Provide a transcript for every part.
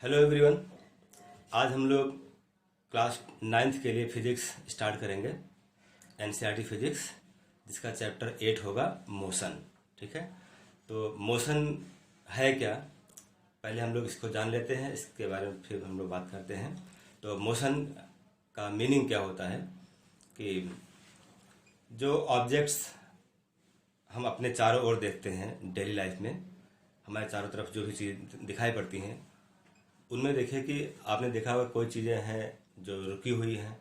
Hello everyone. आज हम लोग क्लास 9th के लिए फिजिक्स स्टार्ट करेंगे। एनसीईआरटी फिजिक्स, जिसका चैप्टर 8 होगा मोशन। ठीक है, तो मोशन है क्या, पहले हम लोग इसको जान लेते हैं, इसके बारे में फिर हम लोग बात करते हैं। तो मोशन का मीनिंग क्या होता है कि जो ऑब्जेक्ट्स हम अपने चारों ओर देखते हैं डेली लाइफ में, हमारे चारों तरफ जो भी चीज़ दिखाई पड़ती हैं, उनमें देखिए कि आपने देखा होगा कोई चीज़ें हैं जो रुकी हुई हैं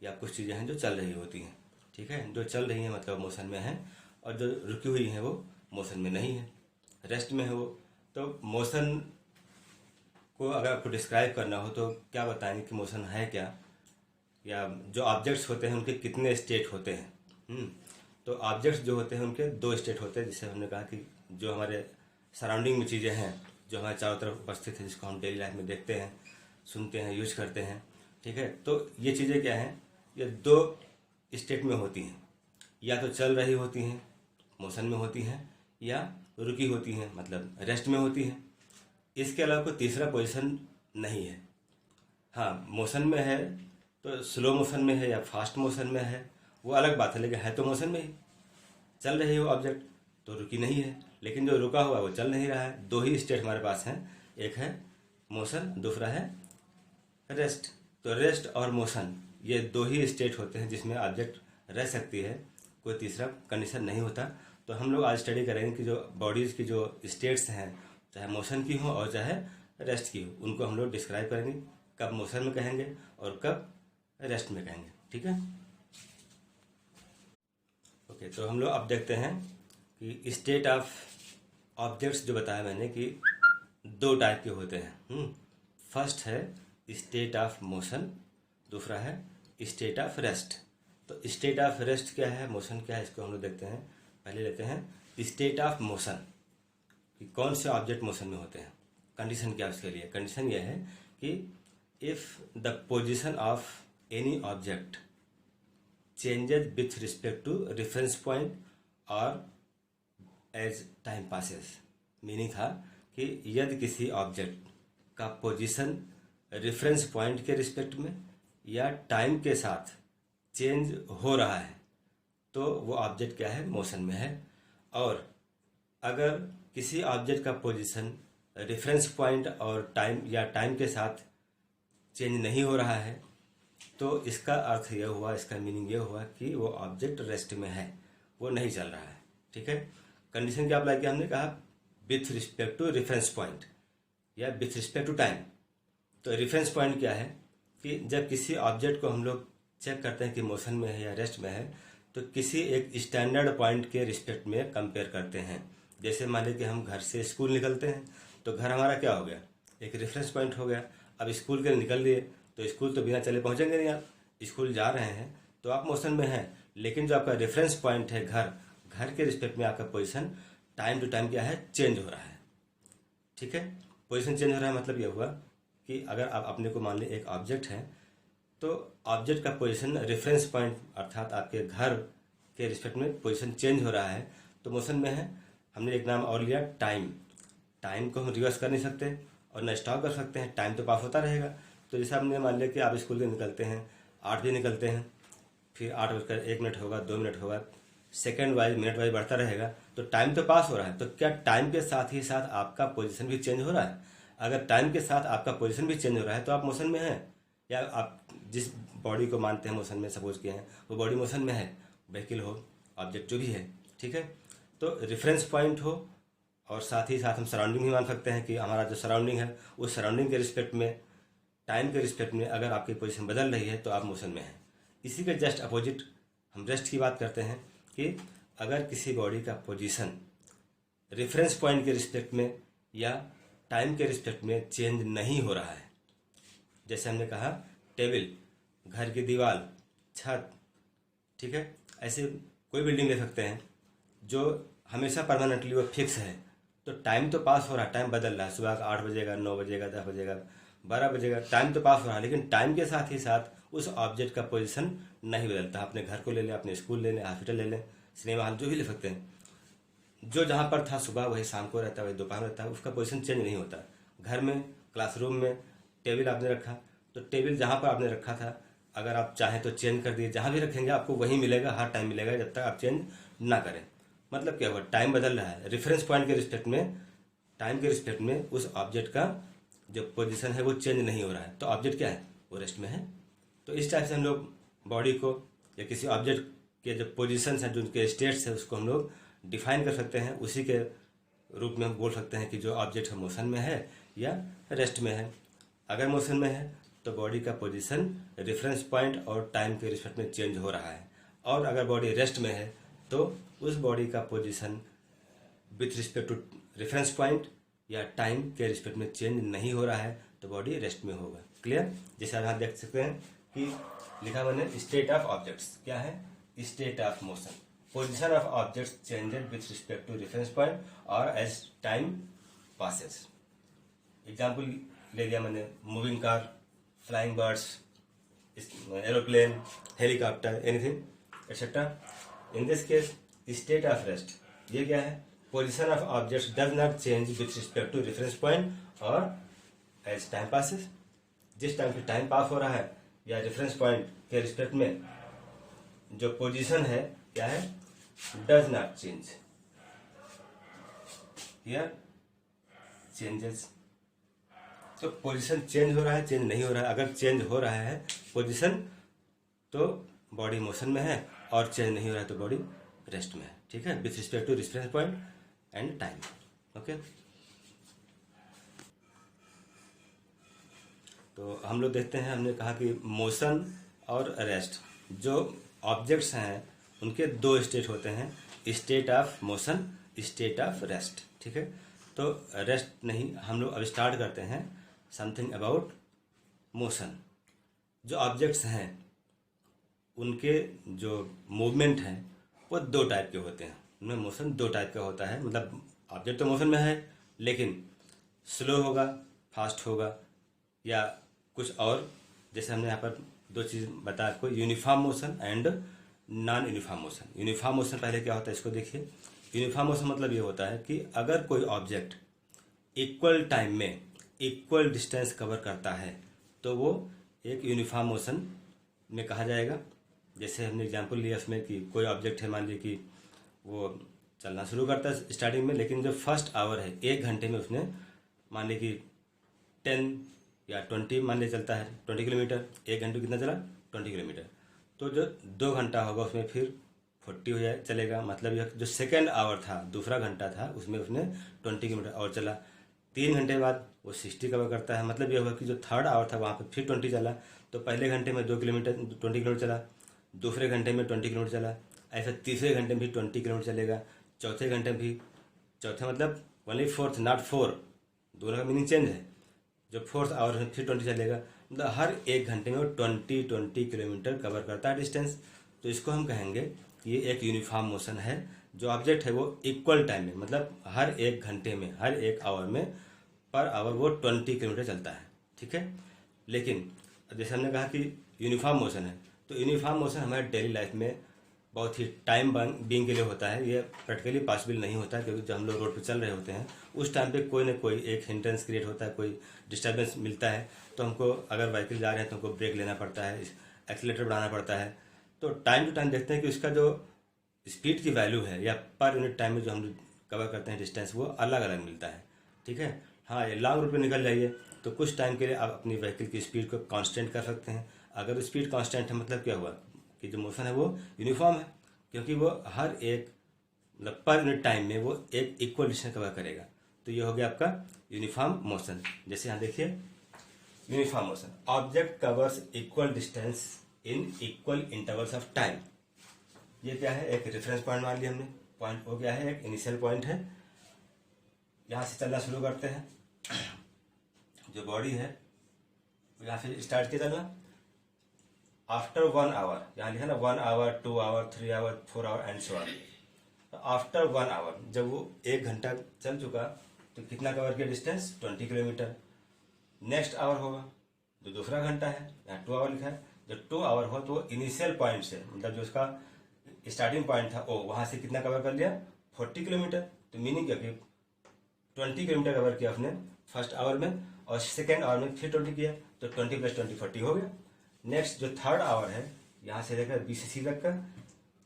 या कुछ चीज़ें हैं जो चल रही होती हैं। ठीक है, जो चल रही हैं मतलब मोशन में है, और जो रुकी हुई हैं वो मोशन में नहीं है, रेस्ट में है वो। तो मोशन को अगर आपको डिस्क्राइब करना हो तो क्या बताएंगे कि मोशन है क्या, या जो ऑब्जेक्ट्स होते हैं उनके कितने स्टेट होते हैं। तो ऑब्जेक्ट्स जो होते हैं उनके दो स्टेट होते हैं, जिससे हमने कहा कि जो हमारे सराउंडिंग में चीज़ें हैं जो हमारे चारों तरफ उपस्थित है, जिसको हम डेली लाइफ में देखते हैं, सुनते हैं, यूज करते हैं। ठीक है, तो ये चीज़ें क्या हैं, ये दो स्टेट में होती हैं, या तो चल रही होती हैं मोशन में होती हैं, या रुकी होती हैं मतलब रेस्ट में होती हैं। इसके अलावा कोई तीसरा पोजीशन नहीं है। हाँ, मोशन में है तो स्लो मोशन में है या फास्ट मोशन में है वो अलग बात है, लेकिन है तो मोशन में ही, चल रही हो ऑब्जेक्ट तो रुकी नहीं है। लेकिन जो रुका हुआ है वो चल नहीं रहा है। दो ही स्टेट हमारे पास हैं, एक है मोशन, दूसरा है रेस्ट। तो रेस्ट और मोशन ये दो ही स्टेट होते हैं जिसमें ऑब्जेक्ट रह सकती है, कोई तीसरा कंडीशन नहीं होता। तो हम लोग आज स्टडी करेंगे कि जो बॉडीज़ की जो स्टेट्स हैं, चाहे मोशन की हो और चाहे रेस्ट की हो, उनको हम लोग डिस्क्राइब करेंगे, कब मोशन में कहेंगे और कब रेस्ट में कहेंगे। ठीक है, ओके। तो हम लोग अब देखते हैं कि स्टेट ऑफ ऑब्जेक्ट्स जो बताया मैंने कि दो टाइप के होते हैं। फर्स्ट है स्टेट ऑफ मोशन, दूसरा है स्टेट ऑफ रेस्ट। तो स्टेट ऑफ रेस्ट क्या है, मोशन क्या है, इसको हम लोग देखते हैं। पहले लेते हैं स्टेट ऑफ मोशन कि कौन से ऑब्जेक्ट मोशन में होते हैं। कंडीशन क्या है उसके लिए, कंडीशन यह है कि if the position of any object changes with respect to reference point और एज टाइम पासेस। मीनिंग था कि यदि किसी ऑब्जेक्ट का पोजीशन रेफरेंस पॉइंट के रिस्पेक्ट में या टाइम के साथ चेंज हो रहा है तो वो ऑब्जेक्ट क्या है, मोशन में है। और अगर किसी ऑब्जेक्ट का पोजीशन रेफरेंस पॉइंट और टाइम या टाइम के साथ चेंज नहीं हो रहा है तो इसका अर्थ यह हुआ, इसका मीनिंग यह हुआ कि वो ऑब्जेक्ट रेस्ट में है, वो नहीं चल रहा है। ठीक है, कंडीशन क्या अप्लाई किया, हमने कहा with respect to reference point या विथ रिस्पेक्ट टू टाइम। तो रेफरेंस पॉइंट क्या है कि जब किसी ऑब्जेक्ट को हम लोग चेक करते हैं कि मोशन में है या रेस्ट में है तो किसी एक स्टैंडर्ड पॉइंट के रिस्पेक्ट में कंपेयर करते हैं। जैसे मान लीजिए कि हम घर से स्कूल निकलते हैं तो घर हमारा क्या हो गया, एक रेफरेंस पॉइंट हो गया। अब स्कूल के निकल लिए तो स्कूल तो बिना चले पहुंचेंगे नहीं, आप स्कूल जा रहे हैं तो आप मोशन में हैं, लेकिन जो आपका रेफरेंस पॉइंट है घर, घर के रिस्पेक्ट में आपका पोजीशन टाइम टू टाइम क्या है, चेंज हो रहा है। ठीक है, पोजीशन चेंज हो रहा है मतलब यह हुआ कि अगर आप अपने को मान ली एक ऑब्जेक्ट है तो ऑब्जेक्ट का पोजीशन रेफरेंस पॉइंट अर्थात आपके घर के रिस्पेक्ट में पोजीशन चेंज हो रहा है तो मोशन में है। हमने एक नाम और लिया टाइम। टाइम को हम रिवर्स कर नहीं सकते और न स्टॉप कर सकते हैं, टाइम तो पास होता रहेगा। तो जैसे हमने मान लिया कि आप स्कूल के निकलते हैं 8 बजे निकलते हैं, फिर 8:01 होगा, 2 मिनट होगा, सेकेंड वाइज मिनट वाइज बढ़ता रहेगा, तो टाइम तो पास हो रहा है। तो क्या टाइम के साथ ही साथ आपका पोजीशन भी चेंज हो रहा है? अगर टाइम के साथ आपका पोजीशन भी चेंज हो रहा है तो आप मोशन में हैं, या आप जिस बॉडी को मानते हैं मोशन में, सपोज किए हैं वो बॉडी मोशन में है, व्हीकल हो, ऑब्जेक्ट जो भी है। ठीक है, तो रेफरेंस पॉइंट हो और साथ ही साथ हम सराउंडिंग भी मान सकते हैं कि हमारा जो सराउंडिंग है उस सराउंडिंग के रिस्पेक्ट में, टाइम के रिस्पेक्ट में अगर आपकी पोजीशन बदल रही है तो आप मोशन में हैं। इसी के जस्ट अपोजिट हम रेस्ट की बात करते हैं कि अगर किसी बॉडी का पोजीशन रेफरेंस पॉइंट के रिस्पेक्ट में या टाइम के रिस्पेक्ट में चेंज नहीं हो रहा है, जैसे हमने कहा टेबल, घर की दीवार, छत, ठीक है, ऐसे कोई बिल्डिंग ले सकते हैं जो हमेशा परमानेंटली वो फिक्स है। तो टाइम तो पास हो रहा है, टाइम बदल रहा है, सुबह का 8 बजेगा, 9 बजेगा, 10 बजेगा, 12 बजेगा, टाइम तो पास हो रहा है, लेकिन टाइम के साथ ही साथ उस ऑब्जेक्ट का पोजीशन नहीं बदलता। अपने घर को ले लें, अपने स्कूल ले लें, हॉस्पिटल ले लें, सिनेमा हॉल, जो भी ले सकते हैं, जो जहाँ पर था सुबह वही शाम को रहता है, वही दोपहर रहता है, उसका पोजीशन चेंज नहीं होता। घर में क्लासरूम में टेबल आपने रखा, तो टेबल जहाँ पर आपने रखा था अगर आप चाहें तो चेंज कर दिए, जहाँ भी रखेंगे आपको वहीं मिलेगा, हर टाइम मिलेगा जब तक आप चेंज ना करें। मतलब क्या हुआ, टाइम बदल रहा है, रेफरेंस पॉइंट के रिस्पेक्ट में, टाइम के रिस्पेक्ट में उस ऑब्जेक्ट का जो पोजीशन है वो चेंज नहीं हो रहा है, तो ऑब्जेक्ट क्या है, वो रेस्ट में है। तो इस टाइप से हम लोग बॉडी को या किसी ऑब्जेक्ट के जो पोजीशंस हैं, जो उनके स्टेट्स है, उसको हम लोग डिफाइन कर सकते हैं। उसी के रूप में हम बोल सकते हैं कि जो ऑब्जेक्ट है मोशन में है या रेस्ट में है। अगर मोशन में है तो बॉडी का पोजीशन रेफरेंस पॉइंट और टाइम के रिस्पेक्ट में चेंज हो रहा है, और अगर बॉडी रेस्ट में है तो उस बॉडी का position with respect to reference point या टाइम के रिस्पेक्ट में चेंज नहीं हो रहा है, तो बॉडी रेस्ट में होगा। क्लियर? जैसे आप देख सकते हैं कि लिखा मैंने स्टेट ऑफ ऑब्जेक्ट्स, क्या है, state of motion, position of objects changed with respect to reference point और एज टाइम पासेस। एग्जाम्पल ले लिया मैंने, moving car, flying birds, aeroplane, helicopter, anything etcetera. In this case state of rest, ये क्या है, position of objects does not change with respect to reference point और as time passes. जिस time पे time pass हो रहा है या रेफरेंस पॉइंट के रिस्पेक्ट में जो पोजीशन है क्या है, डज नॉट चेंज, या चेंजेस। तो पोजीशन चेंज हो रहा है, चेंज नहीं हो रहा है। अगर चेंज हो रहा है पोजीशन तो बॉडी मोशन में है, और चेंज नहीं हो रहा है तो बॉडी रेस्ट में है। ठीक है, with respect to reference point and time. Okay, तो हम लोग देखते हैं, हमने कहा कि मोशन और रेस्ट, जो ऑब्जेक्ट्स हैं उनके दो स्टेट होते हैं, state of motion, state of rest. ठीक है, तो रेस्ट नहीं, हम लोग अब स्टार्ट करते हैं समथिंग अबाउट मोशन। जो ऑब्जेक्ट्स हैं उनके जो मूवमेंट हैं वो दो टाइप के होते हैं। उनमें मोशन दो टाइप का होता है, मतलब ऑब्जेक्ट तो मोशन में है लेकिन स्लो होगा, फास्ट होगा, या कुछ और। जैसे हमने यहाँ पर दो चीज़ बताया आपको, uniform motion and non uniform motion. Uniform motion पहले क्या होता है इसको देखिए। यूनिफॉर्म मोशन मतलब ये होता है कि अगर कोई ऑब्जेक्ट इक्वल टाइम में इक्वल डिस्टेंस कवर करता है तो वो एक यूनिफॉर्म मोशन में कहा जाएगा। जैसे हमने एग्जांपल लिया उसमें कि कोई ऑब्जेक्ट है, मान लीजिए कि वो चलना शुरू करता है स्टार्टिंग में, लेकिन जो फर्स्ट आवर है, एक घंटे में उसने मान लीजिए कि 10 या 20 मान लीजिए चलता है 20 किलोमीटर, एक घंटे कितना चला 20 किलोमीटर, तो जो 2 घंटा होगा उसमें फिर 40 हो जाए चलेगा। मतलब यह जो सेकेंड आवर था, दूसरा घंटा था, उसमें उसने 20 किलोमीटर और चला। 3 घंटे बाद वो 60 कवर करता है। मतलब यह हुआ कि जो थर्ड आवर था वहाँ पर फिर 20 चला, तो पहले घंटे में 2 किलोमीटर 20 किलोमीटर चला, दूसरे घंटे में 20 किलोमीटर चला, ऐसा तीसरे घंटे में भी 20 किलोमीटर चलेगा, चौथे घंटे में भी, चौथे मतलब ओनली फोर्थ नॉट 4, दोनों का मीनिंग चेंज है। जो फोर्थ आवर में फिर 20 चलेगा, मतलब हर एक घंटे में वो 20 किलोमीटर कवर करता है डिस्टेंस। तो इसको हम कहेंगे कि ये एक यूनिफॉर्म मोशन है। जो ऑब्जेक्ट है वो इक्वल टाइम में, मतलब हर एक घंटे में, हर एक आवर में, पर आवर वो 20 किलोमीटर चलता है। ठीक है, लेकिन जैसे हमने कहा कि यूनिफॉर्म मोशन है, तो यूनिफॉर्म मोशन हमारे डेली लाइफ में बहुत ही टाइम बीइंग के लिए होता है। ये प्रैक्टिकली पॉसिबल नहीं होता, क्योंकि जब हम लोग रोड पे चल रहे होते हैं उस टाइम पे कोई ना कोई एक हिंड्रेंस क्रिएट होता है, कोई डिस्टर्बेंस मिलता है, तो हमको अगर व्हीकल जा रहे हैं तो हमको ब्रेक लेना पड़ता है, एक्सीलेटर बढ़ाना पड़ता है। तो टाइम टू टाइम देखते हैं कि उसका जो स्पीड की वैल्यू है या पर यूनिट टाइम में जो हम कवर करते हैं डिस्टेंस, वो अलग अलग मिलता है। ठीक है, हाँ, ये लॉन्ग रूट पर निकल जाइए तो कुछ टाइम के लिए आप अपनी व्हीकल की स्पीड को कांस्टेंट कर सकते हैं। अगर स्पीड कांस्टेंट है मतलब क्या हुआ कि जो मोशन है वो यूनिफॉर्म है, क्योंकि वो हर एक मतलब पर यूनिट टाइम में वो एक इक्वल डिस्टेंस कवर करेगा। तो ये हो गया आपका यूनिफॉर्म मोशन। जैसे यहाँ देखिए, uniform motion, object covers equal distance in equal intervals of time. ये क्या है, एक रेफरेंस पॉइंट मान लिया हमने, पॉइंट हो गया है, एक इनिशियल पॉइंट है। यहाँ से चलना शुरू करते हैं, जो बॉडी है यहाँ से स्टार्ट किया चलना। आफ्टर 1 आवर, यहाँ लिखा ना 1 hour, 2 hour, 3 hour, 4 hour and so on. After 1 hour, जब वो 1 घंटा चल चुका तो कितना कवर किया डिस्टेंस, 20 किलोमीटर। नेक्स्ट आवर होगा, जो दूसरा घंटा है, यहाँ 2 आवर लिखा है। जब 2 आवर हो तो इनिशियल पॉइंट से, मतलब जो उसका स्टार्टिंग पॉइंट था, वहां से कितना कवर कर लिया, 40 किलोमीटर। तो मीनिंग क्या कि 20 किलोमीटर कवर किया उसने फर्स्ट आवर में, और सेकेंड आवर में फिर 20 किया, तो 20 + 20 40 हो गया। नेक्स्ट जो थर्ड आवर है, यहाँ से लेकर बी से सी तक का,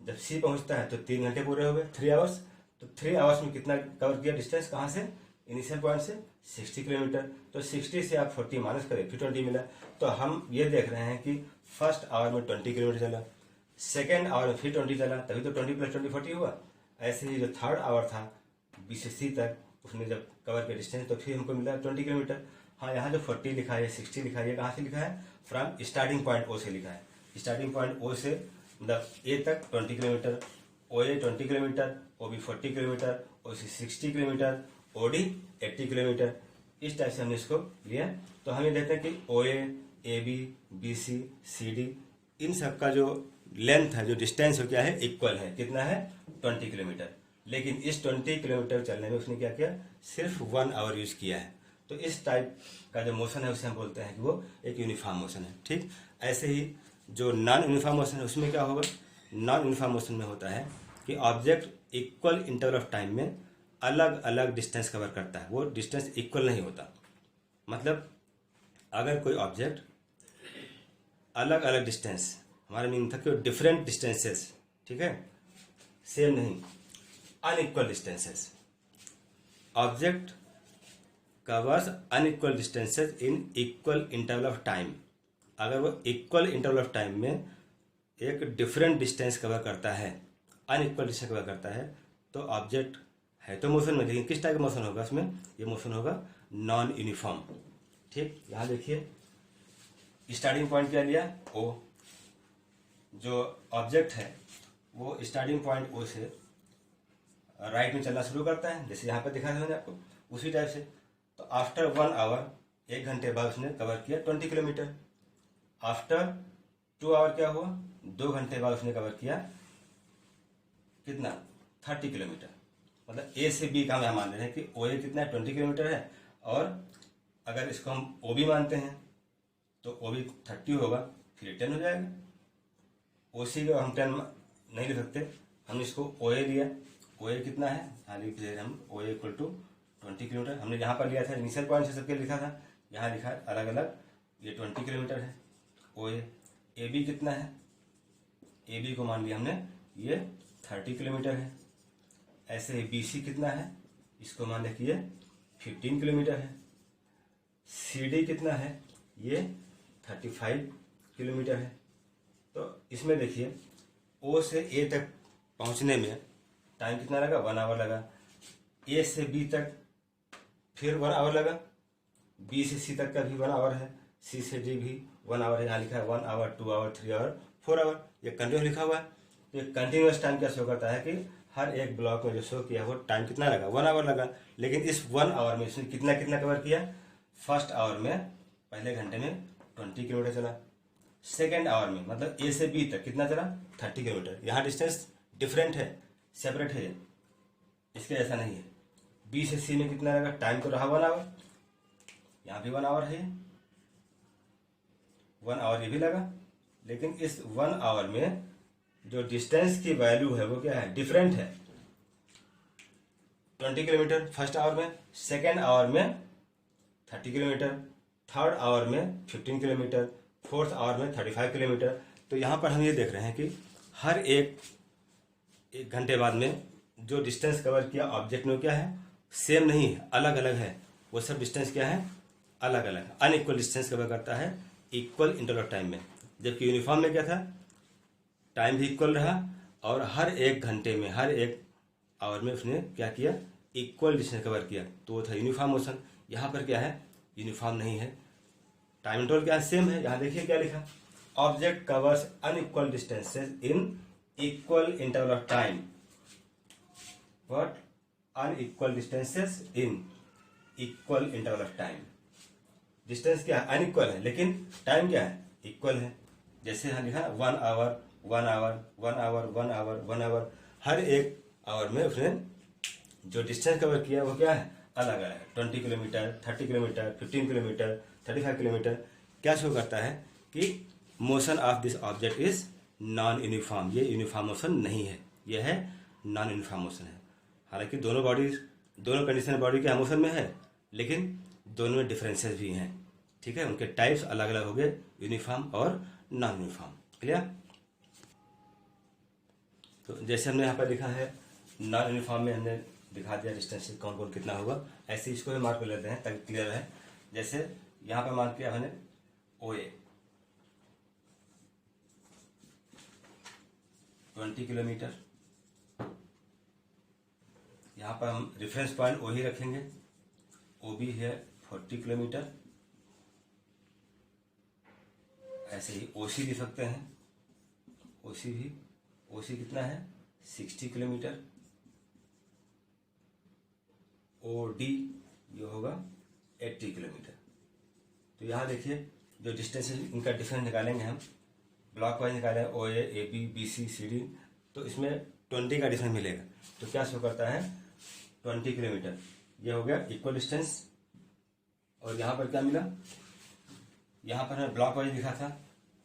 जब सी पहुँचता है तो 3 घंटे पूरे हो गए, 3 आवर्स। तो 3 आवर्स में कितना कवर किया डिस्टेंस, कहाँ से, इनिशियल पॉइंट से 60 किलोमीटर। तो 60 से आप 40 माइनस करें, फिर 20 मिला। तो हम ये देख रहे हैं कि फर्स्ट आवर में 20 किलोमीटर चला, सेकेंड आवर में फिर 20 चला, तभी तो 20 + 20 40 हुआ। ऐसे ही जो थर्ड आवर था बी से सी तक, उसने जब कवर किया डिस्टेंस, तो फिर हमको मिला 20 किलोमीटर। हाँ, यहाँ जो 40 लिखा है, 60 लिखा है, ये कहाँ से लिखा है, फ्रॉम स्टार्टिंग पॉइंट ओ से लिखा है। स्टार्टिंग पॉइंट ओ से मतलब ए तक 20 किलोमीटर, ओ ए 20 किलोमीटर, ओ बी 40 किलोमीटर, ओ सी 60 किलोमीटर, ओ डी 80 किलोमीटर। इस टाइप से हमने इसको लिया। तो हम ये देखते हैं कि ओ A B, B C D, इन सब का जो लेंथ है, जो डिस्टेंस हो, क्या है, इक्वल है। कितना है, 20 किलोमीटर। लेकिन इस 20 किलोमीटर चलने में उसने क्या किया, सिर्फ 1 आवर यूज किया है। तो इस टाइप का जो मोशन है उसे हम बोलते हैं कि वो एक यूनिफॉर्म मोशन है। ठीक, ऐसे ही जो नॉन यूनिफॉर्म मोशन है उसमें क्या होगा, नॉन यूनिफॉर्म मोशन में होता है कि object equal interval of time में अलग अलग डिस्टेंस कवर करता है, वो डिस्टेंस इक्वल नहीं होता। मतलब अगर कोई ऑब्जेक्ट अलग अलग डिस्टेंस, हमारे मीन था कि डिफरेंट डिस्टेंसेस, ठीक है, सेम नहीं, unequal distances, object covers unequal distances in equal interval of time. अगर वो इक्वल इंटरवल ऑफ टाइम में एक डिफरेंट डिस्टेंस कवर करता है, अनइक्वल डिस्टेंस कवर करता है, तो ऑब्जेक्ट है तो मोशन में, लेकिन किस टाइप का मोशन होगा उसमें, ये मोशन होगा नॉन यूनिफॉर्म। ठीक, यहाँ देखिए स्टार्टिंग पॉइंट क्या लिया, ओ। जो ऑब्जेक्ट है वो स्टार्टिंग पॉइंट ओ से राइट में चलना शुरू करता है, जैसे यहाँ पर दिखा था मैंने आपको, उसी टाइप से। तो आफ्टर 1 आवर, 1 घंटे बाद उसने कवर किया 20 किलोमीटर। आफ्टर 2 आवर क्या हुआ, 2 घंटे बाद उसने कवर किया कितना, 30 किलोमीटर। मतलब ए से बी का हम यहाँ मान रहे हैं कि ओ ए कितना है, 20 किलोमीटर है, और अगर इसको हम ओ बी मानते हैं तो ओ बी 30 होगा, फिर 10 हो जाएगा। ओ सी को हम 10 नहीं लिख सकते, हमने इसको ओ ए लिया। ओ ए कितना है, हाँ लिख दे हम, ओ ए = 20 किलोमीटर। हमने यहाँ पर लिया था, इनिशियल पॉइंट से सबके लिखा था, यहाँ लिखा है अलग अलग, ये 20 किलोमीटर है ओ ए बी कितना है, ए बी को मान लिया हमने, ये 30 किलोमीटर है। ऐसे ही बी सी कितना है, इसको मान लिया कि ये 15 किलोमीटर है। सी डी कितना है, ये 35 किलोमीटर है। तो इसमें देखिए ओ से ए तक पहुंचने में टाइम कितना लगा, 1 आवर लगा। ए से बी तक फिर 1 आवर लगा, बी से सी तक का भी 1 आवर है, सी से डी भी 1 आवर है। यहाँ लिखा है 1 आवर, 2 आवर, 3 आवर, 4 आवर, ये कंटिन्यूस लिखा हुआ है। तो ये कंटिन्यूस टाइम क्या शो करता है कि हर एक ब्लॉक में जो शो किया वो टाइम कितना लगा, 1 आवर लगा। लेकिन इस 1 आवर में इसने कितना कितना कवर किया, फर्स्ट आवर में, पहले घंटे में 20 किलोमीटर चला, सेकेंड आवर में मतलब ए से बी तक कितना चला, 30 किलोमीटर। यहाँ डिस्टेंस डिफरेंट है, सेपरेट है, इसके ऐसा नहीं है। बी से सी में कितना लगा, टाइम तो रहा 1 आवर, यहाँ भी 1 आवर है, 1 आवर ये भी लगा। लेकिन इस 1 आवर में जो डिस्टेंस की वैल्यू है वो क्या है, डिफरेंट है। 20 किलोमीटर फर्स्ट आवर में, सेकेंड आवर में 30 किलोमीटर, थर्ड आवर में 15 किलोमीटर, फोर्थ आवर में 35 किलोमीटर। तो यहाँ पर हम ये देख रहे हैं कि हर एक घंटे बाद में जो डिस्टेंस कवर किया ऑब्जेक्ट में क्या है, सेम नहीं है, अलग अलग है। वो सब डिस्टेंस क्या है, अलग अलग, अनइक्वल डिस्टेंस कवर करता है इक्वल इंटरवल ऑफ टाइम में। जबकि यूनिफॉर्म में क्या था, टाइम भी इक्वल रहा, और हर एक घंटे में, हर एक आवर में उसने क्या किया, इक्वल डिस्टेंस कवर किया, तो वो था यूनिफॉर्म मोशन। यहाँ पर क्या है, यूनिफॉर्म नहीं है, टाइम इंटरवल क्या है, सेम है। यहाँ देखिए क्या लिखा, object covers unequal distances in equal interval of time. What, unequal distances in equal interval of time. Distance क्या है, अनइक्वल है, लेकिन टाइम क्या है, इक्वल है। जैसे यहाँ लिखा 1 hour, 1 hour, 1 hour, 1 hour, 1 hour, हर एक आवर में उसने जो डिस्टेंस कवर किया वो क्या है, अलग अलग है। 20 किलोमीटर, 30 किलोमीटर, 15 किलोमीटर, 35 किलोमीटर। क्या शो करता है कि motion of this object is non uniform. ये यूनिफॉर्म मोशन नहीं है, यह है नॉन यूनिफॉर्म मोशन है। हालांकि दोनों बॉडीज दोनों कंडीशन बॉडी के मोशन में है, लेकिन दोनों में डिफरेंसेस भी हैं। ठीक है, उनके टाइप्स अलग अलग हो गए, यूनिफॉर्म और नॉन यूनिफॉर्म। क्लियर? तो जैसे हमने यहाँ पर लिखा है नॉन यूनिफॉर्म में हमने दिखा दिया डिस्टेंस कौन कौन कितना होगा, ऐसे इसको भी मार्क कर लेते हैं ताकि क्लियर रहे। जैसे यहाँ पर मार्क किया हमने OA 20 किलोमीटर, यहाँ पर हम रेफरेंस पॉइंट OE रखेंगे, OB है 40 किलोमीटर। ऐसे ही OC लिख सकते हैं, OC कितना है 60 किलोमीटर। OD ये होगा 80 किलोमीटर। तो यहाँ देखिए जो डिस्टेंस इनका डिफरेंस निकालेंगे हम, ब्लॉक वाइज निकालें OA AB BC CD, तो इसमें 20 का डिफरेंस मिलेगा। तो क्या शो करता है 20 किलोमीटर, ये हो गया इक्वल डिस्टेंस। और यहाँ पर क्या मिला, यहाँ पर हमने ब्लॉक वाइज लिखा था,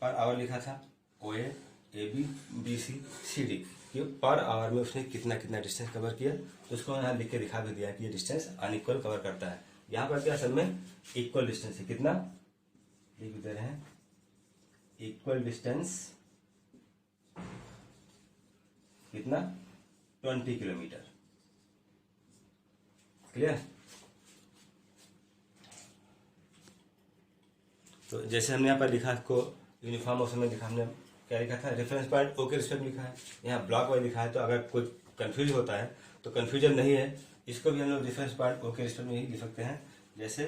पर आवर लिखा था OA AB BC CD कि पर आवर में उसने कितना कितना डिस्टेंस कवर किया। तो उसको यहाँ लिख के दिखा भी दिया कि ये डिस्टेंस अनइक्वल कवर करता है। यहाँ पर क्या असल में इक्वल डिस्टेंस है, कितना लिख दे रहे हैं, इक्वल डिस्टेंस कितना 20 किलोमीटर। क्लियर? तो जैसे हमने यहाँ पर लिखा, इसको यूनिफॉर्म मोशन में लिखा, हमने क्या लिखा था, रेफरेंस पॉइंट O के रिस्पेक्ट लिखा है, यहाँ ब्लॉक वाइज लिखा है। तो अगर कोई कंफ्यूज होता है तो कंफ्यूजन नहीं है, इसको भी हम लोग रेफरेंस पॉइंट O के रिस्पेक्ट में ही लिख सकते हैं। जैसे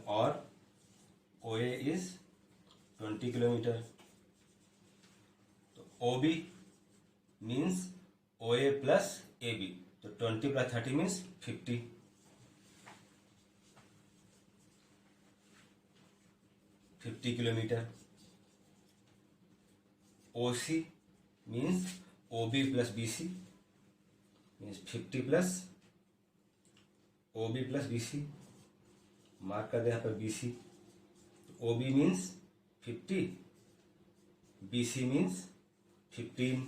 और OA इज 20 किलोमीटर, तो OB means OA plus AB, तो 20 plus 30 means 50 kilometre. OC means OB plus BC means 50 plus OB plus BC, mark कर दे यहाँ पर BC। OB means 50, BC means 15,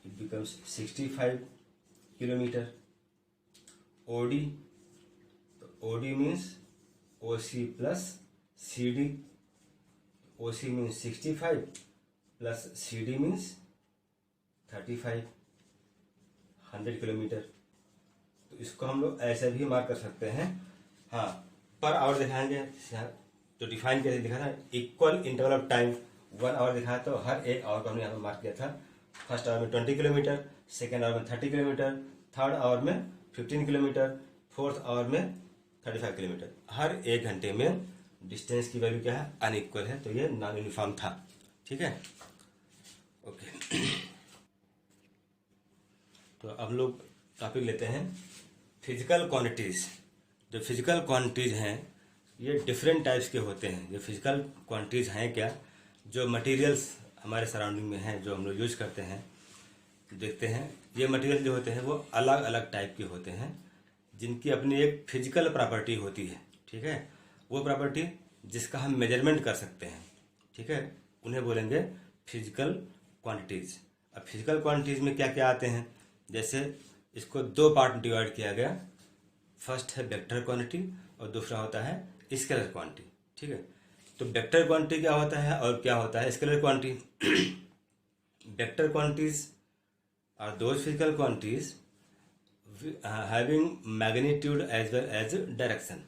it becomes 65 kilometre. OD, तो OD means OC plus CD, OC means 65 plus CD means 35, 100 kilometre. तो इसको हम लोग ऐसे भी मार्क कर सकते हैं। हाँ, पर आवर दिखाएंगे तो डिफाइन कैसे दिखा था, equal interval of time 1 hour दिखाया, तो हर एक आवर को हमने यहाँ पर मार्क किया था। फर्स्ट आवर में 20 किलोमीटर, सेकेंड आवर में 30 किलोमीटर, थर्ड आवर में 15 किलोमीटर, फोर्थ आवर में 35 किलोमीटर। हर एक घंटे में डिस्टेंस की वैल्यू क्या है, अनइक्वल है, तो ये नॉन यूनिफॉर्म था। ठीक है, ओके। तो अब लोग टॉपिक लेते हैं फिजिकल क्वांटिटीज। जो फिजिकल क्वांटिटीज हैं ये डिफरेंट टाइप्स के होते हैं। ये फिजिकल क्वांटिटीज हैं क्या, जो मटेरियल्स हमारे सराउंडिंग में हैं, जो हम लोग यूज करते हैं, देखते हैं। ये मटेरियल जो होते हैं वो अलग अलग टाइप के होते हैं, जिनकी अपनी एक फिजिकल प्रॉपर्टी होती है। ठीक है, वो प्रॉपर्टी जिसका हम मेजरमेंट कर सकते हैं। ठीक है, उन्हें बोलेंगे फिजिकल क्वांटिटीज। अब फिजिकल क्वांटिटीज में क्या क्या आते हैं, जैसे इसको दो पार्ट में डिवाइड किया गया। फर्स्ट है वेक्टर क्वांटिटी और दूसरा होता है स्केलर क्वांटिटी। ठीक है, तो वेक्टर क्वांटिटी क्या होता है और क्या होता है scalar quantity. Vector quantities are those physical quantities having magnitude as well as direction.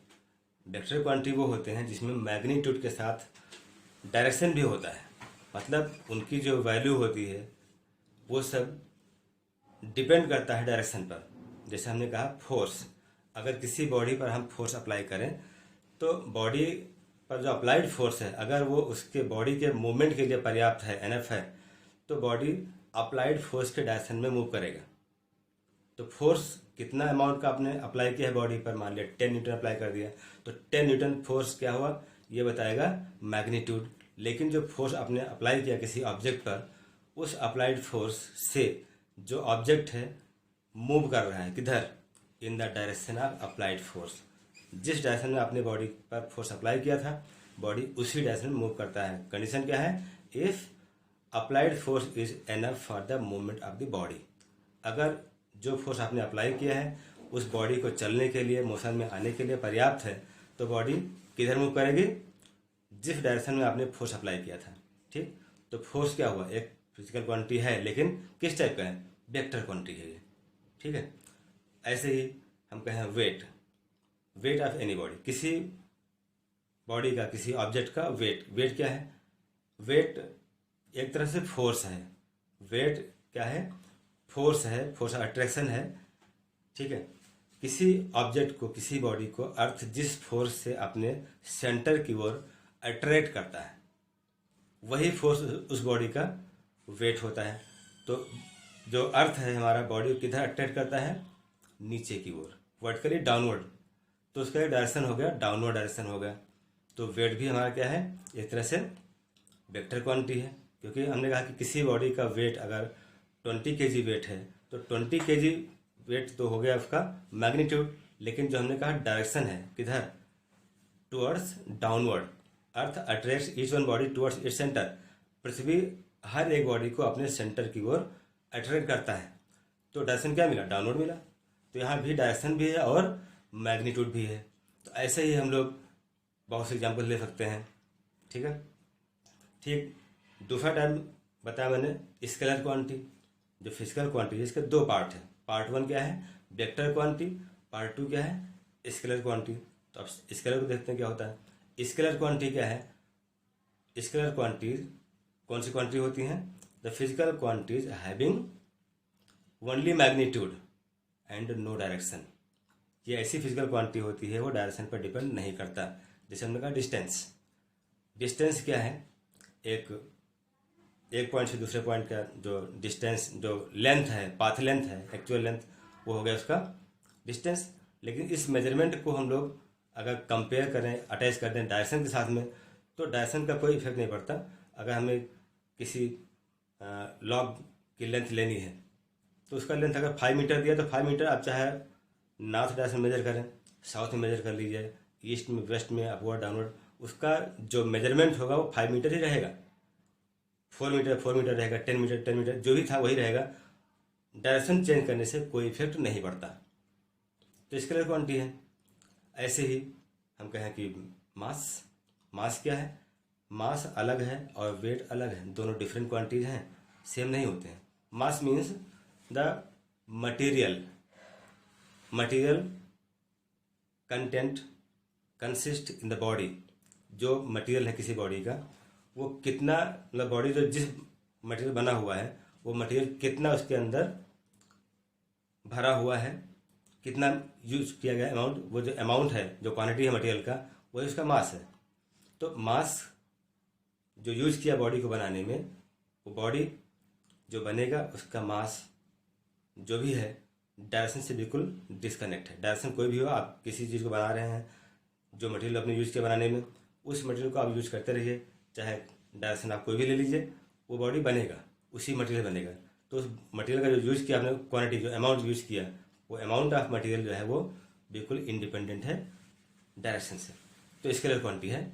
Vector quantity वो होते हैं जिसमें मैग्नीट्यूड के साथ डायरेक्शन भी होता है, मतलब उनकी जो वैल्यू होती है वो सब डिपेंड करता है डायरेक्शन पर। जैसे हमने कहा फोर्स, अगर किसी बॉडी पर हम फोर्स अप्लाई करें तो बॉडी पर जो अप्लाइड फोर्स है अगर वो उसके बॉडी के मूवमेंट के लिए पर्याप्त है, एनफ है, तो बॉडी अप्लाइड फोर्स के डायरेक्शन में मूव करेगा। तो फोर्स कितना अमाउंट का आपने अप्लाई किया है बॉडी पर, मान लिया 10 न्यूटन अप्लाई कर दिया, तो 10 न्यूटन फोर्स क्या हुआ ये बताएगा मैग्नीट्यूड। लेकिन जो फोर्स आपने अप्लाई किया किसी ऑब्जेक्ट पर, उस अप्लाइड फोर्स से जो ऑब्जेक्ट है मूव कर रहा है किधर, in the direction of applied force. जिस डायरेक्शन में आपने बॉडी पर फोर्स अप्लाई किया था बॉडी उसी डायरेक्शन में मूव करता है। कंडीशन क्या है, if applied force is enough for the movement of the body. अगर जो फोर्स आपने अप्लाई किया है उस बॉडी को चलने के लिए, मोशन में आने के लिए पर्याप्त है, तो बॉडी किधर मूव करेगी? जिस डायरेक्शन में आपने फोर्स अप्लाई किया था। ठीक, तो फोर्स क्या हुआ? एक फिजिकल क्वांटिटी है, लेकिन किस टाइप का है? वेक्टर क्वांटिटी है ये। ठीक है, ऐसे ही हम कहें weight, weight of any body, किसी बॉडी का, किसी ऑब्जेक्ट का वेट। वेट क्या है? वेट एक तरह से फोर्स है। वेट क्या है? फोर्स है, फोर्स अट्रैक्शन है। ठीक है, किसी ऑब्जेक्ट को, किसी बॉडी को अर्थ जिस फोर्स से अपने सेंटर की ओर अट्रैक्ट करता है, वही फोर्स उस बॉडी का वेट होता है। तो जो अर्थ है हमारा, बॉडी किधर अट्रैक्ट करता है? नीचे की ओर, वर्टिकली डाउनवर्ड, तो उसका एक डायरेक्शन हो गया, डाउनवर्ड डायरेक्शन हो गया। तो वेट भी हमारा क्या है? एक तरह से वेक्टर क्वांटिटी है, क्योंकि हमने कहा कि किसी बॉडी का वेट अगर 20 kg वेट है, तो 20 kg वेट तो हो गया उसका मैग्नीट्यूड, लेकिन जो हमने कहा डायरेक्शन है, किधर? Towards downward. Earth attracts each one body towards its centre. पृथ्वी हर एक बॉडी को अपने सेंटर की ओर अट्रैक्ट करता है, तो डायरेक्शन क्या मिला? डाउनवर्ड मिला। तो यहाँ भी डायरेक्शन भी है और मैग्नीट्यूड भी है। तो ऐसे ही हम लोग बहुत से एग्जाम्पल ले सकते हैं। ठीक है, ठीक। दूसरा टाइम बताया मैंने स्केलर क्वांटिटी, जो फिजिकल क्वांटिटी, इसके दो पार्ट है। पार्ट 1 क्या है? Vector quantity. पार्ट 2 क्या है? Scalar quantity. तो अब स्केलर को देखते हैं क्या होता है। स्केलर क्वांटिटी क्या है? स्केलर क्वांटिटीज कौन सी क्वांटिटी होती हैं? The physical quantities having only magnitude and no direction. ये ऐसी फिजिकल क्वांटिटी होती है, वो डायरेक्शन पर डिपेंड नहीं करता। जैसे हमने कहा डिस्टेंस। डिस्टेंस क्या है? एक पॉइंट से दूसरे पॉइंट का जो डिस्टेंस, जो लेंथ है, पाथ लेंथ है, एक्चुअल लेंथ, वो हो गया उसका डिस्टेंस। लेकिन इस मेजरमेंट को हम लोग अगर कंपेयर करें, अटैच कर दें डायरेक्शन के साथ में, तो डायरेक्शन का कोई इफेक्ट नहीं पड़ता। अगर हमें किसी लॉग की लेंथ लेनी है, तो उसका लेंथ अगर 5 मीटर दिया, तो 5 मीटर आप चाहे नॉर्थ डायरेक्शन मेजर करें, साउथ में मेजर कर लीजिए, ईस्ट में, वेस्ट में, अपवर्ड, डाउनवर्ड, उसका जो मेजरमेंट होगा वो 5 मीटर ही रहेगा। 4 मीटर रहेगा, 10 मीटर, जो भी था वही रहेगा। डायरेक्शन चेंज करने से कोई इफेक्ट नहीं पड़ता। तो स्केलर क्वांटिटी है। ऐसे ही हम कहें कि मास क्या है? मास अलग है और वेट अलग है, दोनों डिफरेंट क्वांटिटीज हैं, सेम नहीं होते हैं। Mass means the material content consist in the body. जो मटेरियल है किसी बॉडी का, वो कितना, मतलब बॉडी जो जिस मटेरियल बना हुआ है, वो मटेरियल कितना उसके अंदर भरा हुआ है, कितना यूज किया गया अमाउंट, वो जो अमाउंट है, जो क्वांटिटी है मटेरियल का, वही उसका मास है। तो मास जो यूज किया बॉडी को बनाने में, वो बॉडी जो बनेगा उसका मास जो भी है डायरेक्शन से बिल्कुल डिस्कनेक्ट है। डायरेक्शन कोई भी हो, आप किसी चीज़ को बना रहे हैं, जो मटेरियल आपने यूज किया बनाने में, उस मटेरियल को आप यूज करते रहिए, चाहे डायरेक्शन आप कोई भी ले लीजिए, वो बॉडी बनेगा, उसी मटेरियल बनेगा। तो उस मटेरियल का जो यूज किया आपने, क्वांटिटी, जो अमाउंट यूज किया, वो अमाउंट ऑफ मटेरियल जो है वो बिल्कुल इंडिपेंडेंट है डायरेक्शन से। तो स्केलर क्वांटिटी है।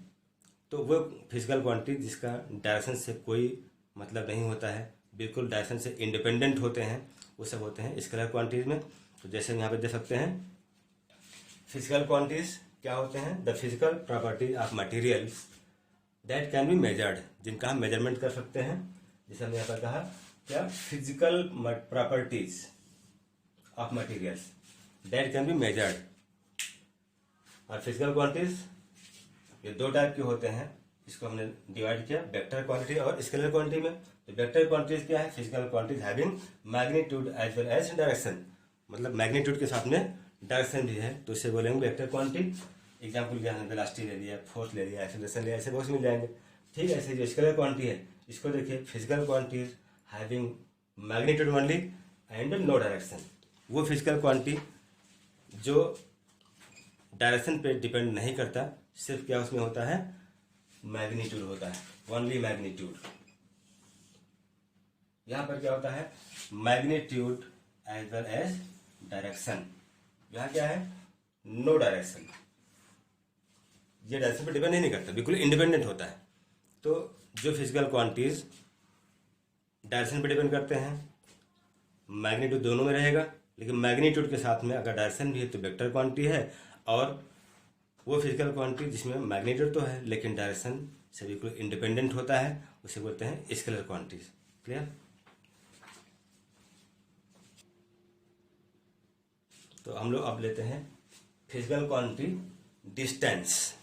तो वो फिजिकल क्वांटिटी जिसका डायरेक्शन से कोई मतलब नहीं होता है, बिल्कुल डायरेक्शन से इंडिपेंडेंट होते हैं, वो सब होते हैं स्केलर क्वांटिटीज में। तो जैसे हम यहाँ पे देख सकते हैं, फिजिकल क्वांटिटीज क्या होते हैं? The physical properties of materials that can be measured, जिनका हम मेजरमेंट कर सकते हैं। जैसे हमने यहाँ पर कहा क्या? Physical properties of materials that can be measured. और फिजिकल क्वांटिटीज ये दो टाइप के होते हैं, इसको हमने डिवाइड किया वेक्टर क्वांटिटी और स्केलर क्वांटिटी में। तो वेक्टर क्वांटिटीज क्या है? Physical quantities having magnitude as well as direction, मतलब मैग्नीट्यूड के साथ में डायरेक्शन भी है, तो इससे बोलेंगे वेक्टर क्वांटिटी। एग्जाम्पल क्या है? वेलोसिटी ले लिया, फोर्स ले लिया, एक्सेलरेशन लिया, ऐसे बहुत से मिल जाएंगे। ठीक है, ऐसे जो स्केलर क्वांटिटी है, इसको देखिए, physical quantities having magnitude only and no direction. वो फिजिकल क्वांटिटी जो डायरेक्शन पे डिपेंड नहीं करता, सिर्फ क्या उसमें होता है? मैग्नीट्यूड होता है, ओनली मैग्नीट्यूड। यहां पर क्या होता है? Magnitude as well as direction. यहां क्या है? No direction. ये डायरेक्शन पे डिपेंड नहीं करता, बिल्कुल इंडिपेंडेंट होता है। तो जो फिजिकल क्वांटिटीज डायरेक्शन पे डिपेंड करते हैं, मैग्नीट्यूड दोनों में रहेगा, लेकिन मैग्नीट्यूड के साथ में अगर डायरेक्शन भी है तो वेक्टर क्वांटिटी है, और वो फिजिकल क्वांटिटी जिसमें मैग्नीट्यूड तो है लेकिन डायरेक्शन से बिल्कुल इंडिपेंडेंट होता है, उसे बोलते हैं स्केलर क्वांटिटीज। क्लियर? तो हम लोग अब लेते हैं फिजिकल क्वांटिटी डिस्टेंस।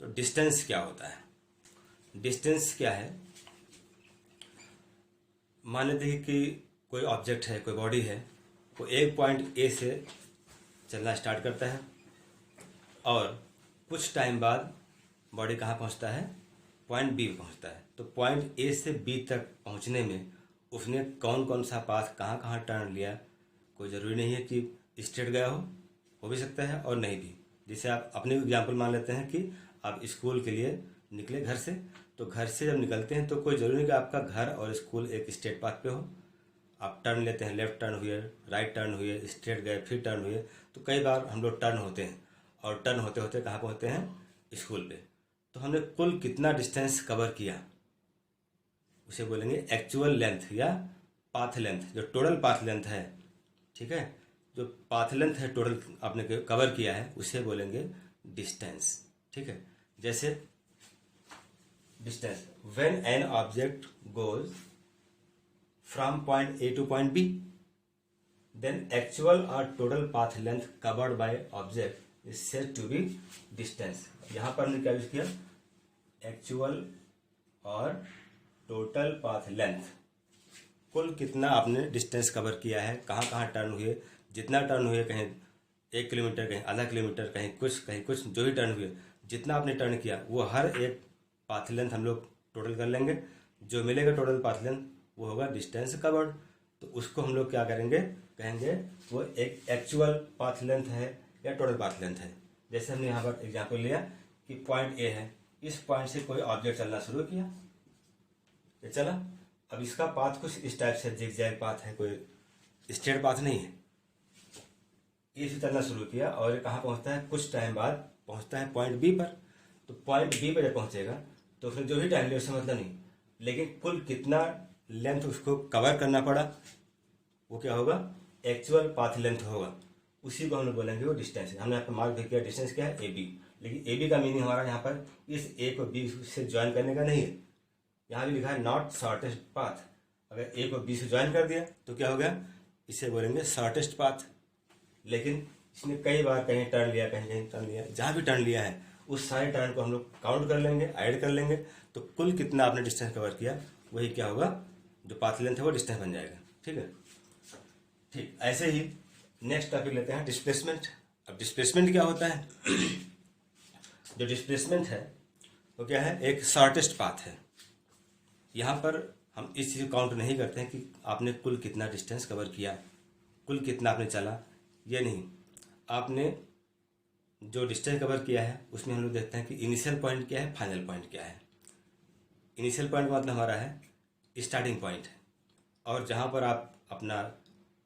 तो डिस्टेंस क्या होता है? डिस्टेंस क्या है? मान लेते हैं कि कोई ऑब्जेक्ट है, कोई बॉडी है, वो एक पॉइंट ए से चलना स्टार्ट करता है और कुछ टाइम बाद बॉडी कहाँ पहुँचता है? पॉइंट बी पहुँचता है। तो पॉइंट ए से बी तक पहुँचने में उसने कौन कौन सा पाथ कहाँ कहाँ टर्न लिया, कोई ज़रूरी नहीं है कि स्ट्रेट गया हो भी सकता है और नहीं भी। जैसे आप अपने एग्जाम्पल मान लेते हैं कि आप स्कूल के लिए निकले घर से, तो घर से जब निकलते हैं तो कोई ज़रूरी नहीं कि आपका घर और स्कूल एक स्ट्रेट पाथ पे हो। आप टर्न लेते हैं, लेफ्ट टर्न हुए, राइट टर्न हुए, स्ट्रेट गए, फिर टर्न हुए। तो कई बार हम लोग टर्न होते हैं और टर्न होते होते कहाँ पहुँचते हैं? स्कूल पे। तो हमने कुल कितना डिस्टेंस कवर किया उसे बोलेंगे एक्चुअल लेंथ या पाथ लेंथ। जो टोटल पाथ लेंथ है, ठीक है, जो पाथ लेंथ है टोटल आपने कवर किया है उसे बोलेंगे डिस्टेंस। ठीक है, जैसे distance when an object goes from point A to point B then actual और total path length covered by object is said to be distance. यहां पर हमने क्या यूज किया? एक्चुअल और टोटल पाथ लेंथ, कुल कितना आपने डिस्टेंस कवर किया है, कहाँ कहाँ टर्न हुए, जितना टर्न हुए, कहीं 1 किलोमीटर, कहीं आधा किलोमीटर, कहीं कुछ, जो भी टर्न हुए, जितना आपने टर्न किया वो हर एक पाथ लेंथ हम लोग टोटल कर लेंगे। जो मिलेगा टोटल पाथ लेंथ वो होगा डिस्टेंस कवर्ड। तो उसको हम लोग क्या करेंगे? कहेंगे वो एक एक्चुअल पाथ लेंथ है या टोटल पाथ लेंथ है। जैसे हमने यहाँ पर एग्जाम्पल लिया कि पॉइंट ए है, इस पॉइंट से कोई ऑब्जेक्ट चलना शुरू किया, ये चला। अब इसका पाथ कुछ इस टाइप से जिगजैग पाथ है, कोई स्ट्रेट पाथ नहीं है। ए से चलना शुरू किया और कहाँ पहुँचता है? कुछ टाइम बाद पहुँचता है पॉइंट बी पर। तो पॉइंट बी पर जब पहुँचेगा तो उसने जो भी टाइम लिया उससे मतलब नहीं, लेकिन कुल कितना लेंथ उसको कवर करना पड़ा वो क्या होगा? एक्चुअल पाथ लेंथ होगा। उसी को हम लोग बोलेंगे वो डिस्टेंस है। हमने यहाँ पर मार्क भी किया डिस्टेंस क्या है? A B. लेकिन ए बी का मीनिंग हमारा यहाँ पर इस ए को बी से ज्वाइन करने का नहीं है। यहाँ भी लिखा है नॉट शॉर्टेस्ट पाथ। अगर ए को बी से ज्वाइन कर दिया तो क्या हो गया? इसे बोलेंगे शॉर्टेस्ट पाथ। लेकिन इसने कई बार कहीं टर्न लिया, कहीं कहीं टर्न लिया, जहाँ भी टर्न लिया है उस सारे टर्न को हम लोग काउंट कर लेंगे, ऐड कर लेंगे। तो कुल कितना आपने डिस्टेंस कवर किया वही क्या होगा? जो पाथ लेंथ है वो डिस्टेंस बन जाएगा। ठीक है, ठीक। ऐसे ही नेक्स्ट टॉपिक लेते हैं डिस्प्लेसमेंट। अब डिस्प्लेसमेंट क्या होता है? जो डिस्प्लेसमेंट है वो क्या है? एक शॉर्टेस्ट पाथ है। यहाँ पर हम इस चीज़ को काउंट नहीं करते हैं कि आपने कुल कितना डिस्टेंस कवर किया, कुल कितना आपने चला, ये नहीं। आपने जो डिस्टेंस कवर किया है उसमें हम लोग देखते हैं कि इनिशियल पॉइंट क्या है, फाइनल पॉइंट क्या है। इनिशियल पॉइंट का मतलब हमारा है स्टार्टिंग पॉइंट है, और जहाँ पर आप अपना